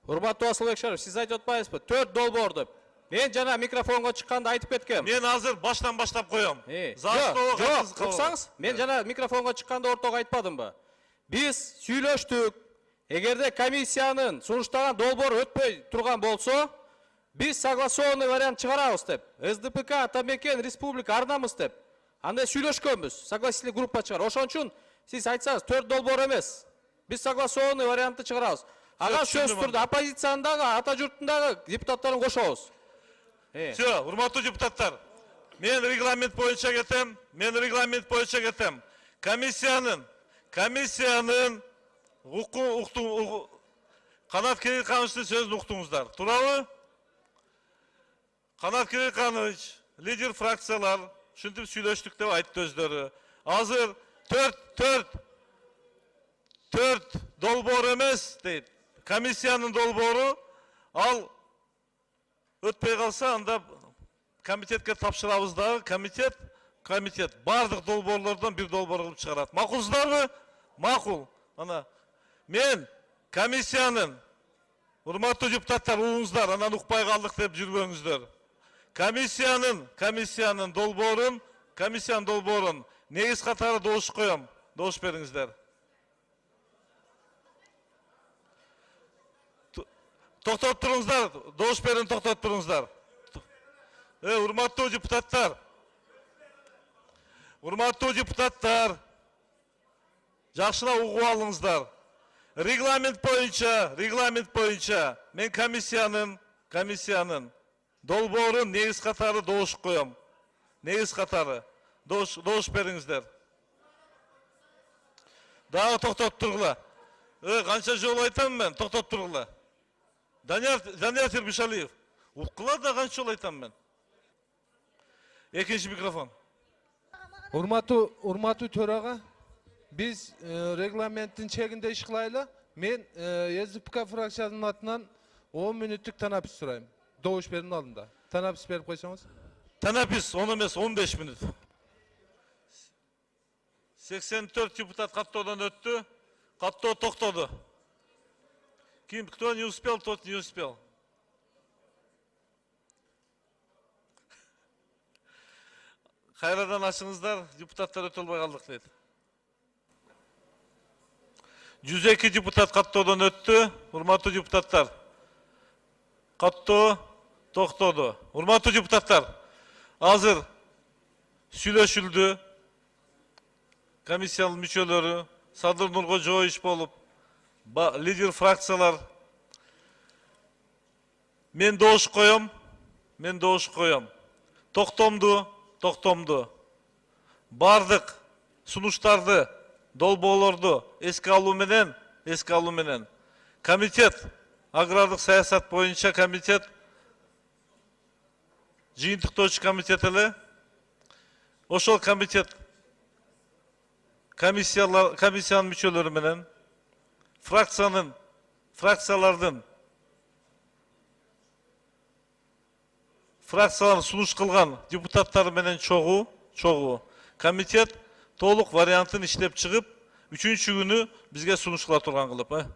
Урматтуу Асылбек Шарипов, сиз айтып атпайсызбы? 4 долбоор деп. Мен жана микрофонго чыкканда айтып кеткем. Мен азыр баштан баштап коем. Жок, уксаңыз, мен жана микрофонго чыкканда ортого айтпадымбы? Биз сүйлөштүк. Эгерде комиссиянын сунуштаган долбоор өтпөй турган болсо, биз согласованный вариант чыгарабыз деп. СДПК Атамекен Республика арнамыз деп. Андай сүйлөшкөнбүз, согласительный группа чыгар. Ошон үчүн сиз айтсаңыз 4 долбоор эмес. Биз согласованный вариантты чыгарабыз. Ага сөз турду, оппозициянын дагы, ата журттун дагы депутаттарын кошобуз. Все, урматтуу депутаттар. Мен регламент боюнча кетем. Комиссиянын Канат Кыйыркановичтин сөзүн уктуңуздар. Туурабы? Канат Кыйырканович, лидер фракциялар, ушинтип сүйлөштүк деп айтты өздөрү. Азыр 4 долбоор эмес дейт. Комиссиянын долбоору ал өтпөй калса, анда комитетке тапшырабыз дагы, комитет бардык долбоорлордон бир долбоор кылып чыгарат. Макулсыздарбы? Макул. Ана мен комиссиянын, урматтуу депутаттар, уңуздар, анан укпай калдык деп жүрбөңүздөр. Комиссиянын долбоорун негиз катары добуш коем. Добуш бериңиздер. Токтоп туруңуздар, добуш берин, токтоп туруңуздар. Урматтуу депутаттар, жакшылап угуп алыңыздар. Регламент боюнча мен комиссиянын долбоорун негиз катары добуш коем. Негиз катары добуш бериңиздер. Дагы токтоп тургула. Канча жолу айтам мен, токтоп тургула. Данияр Тербишалиев. Уккула да канча жолу айтам мен. Экинчи микрофон. Урматтуу төрага, биз регламенттин чегинде иш кылайлы. Мен СДПК фракциясынын атынан 10 мүнөттүк танапис сурайм. Добуш бердин алдында. Танапис берип койсоңуз. Танапис 10 эмес, 15 мүнөт. 84 депутат каттоодон өттү. Каттоо токтоду. Кто не успел, тот не успел. Кайрадан ачыңыздар, депутаттар өтө албай калдык дейт. 102 депутат каттоодон өттү. Урматтуу депутаттар. Каттоо токтоду. Урматтуу депутаттар, азыр сүйлөшүлдү. Комиссиянын мүчөлөрү, Садыр Нуркожоевич болуп, лидер фракциялар. Мен добуш коем. Токтомду. Бардык сунуштарды, долбоорлорду эске алуу менен, комитет, агрардык саясат боюнча комитет, жыйынтыктоочу комитет эле, ошол комитет комиссиянын мүчөлөрү менен, фракциялардын сунуш кылган депутаттары менен чогуу комитет толук вариантын иштеп чыгып, 3-чү күнү бизге сунуш кыла турган кылып.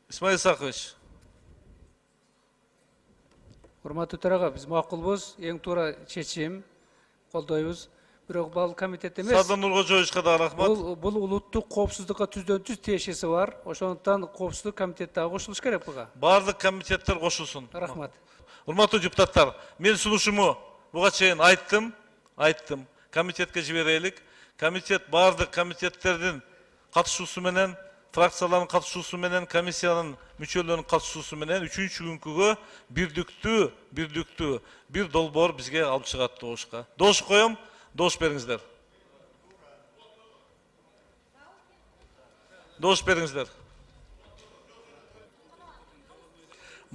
Исмаил Исакович. Урматтуу төрага, биз макулбуз, эң туура чечим колдойбуз. Бирок бул комитет эмес. Садыр Нуркожоевичке да рахмат. Бул улуттук коопсуздукка түздөн-түз тиешеси бар. Ошондуктан коопсуздук комитет дагы кошулуш керек буга. Бардык комитеттер кошулсун. Рахмат. Урматтуу депутаттар, мен сунушуму буга чейин айттым. Комитетке жиберелик. Комитет бардык комитеттердин катышуусу менен, фракциялардын катышуусу менен, комиссиянын мүчөлөрүнүн катышуусу менен 3-чү күнгүгө бирдиктүү бир долбоор бизге алып чыгат добушка. Добуш коем, добуш бериңиздер.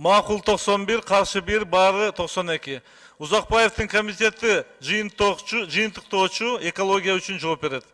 Макул 91, каршы 1, бары 92. Узакбаевдин комитети жыйынтыктоочу экология үчүн жооп берет.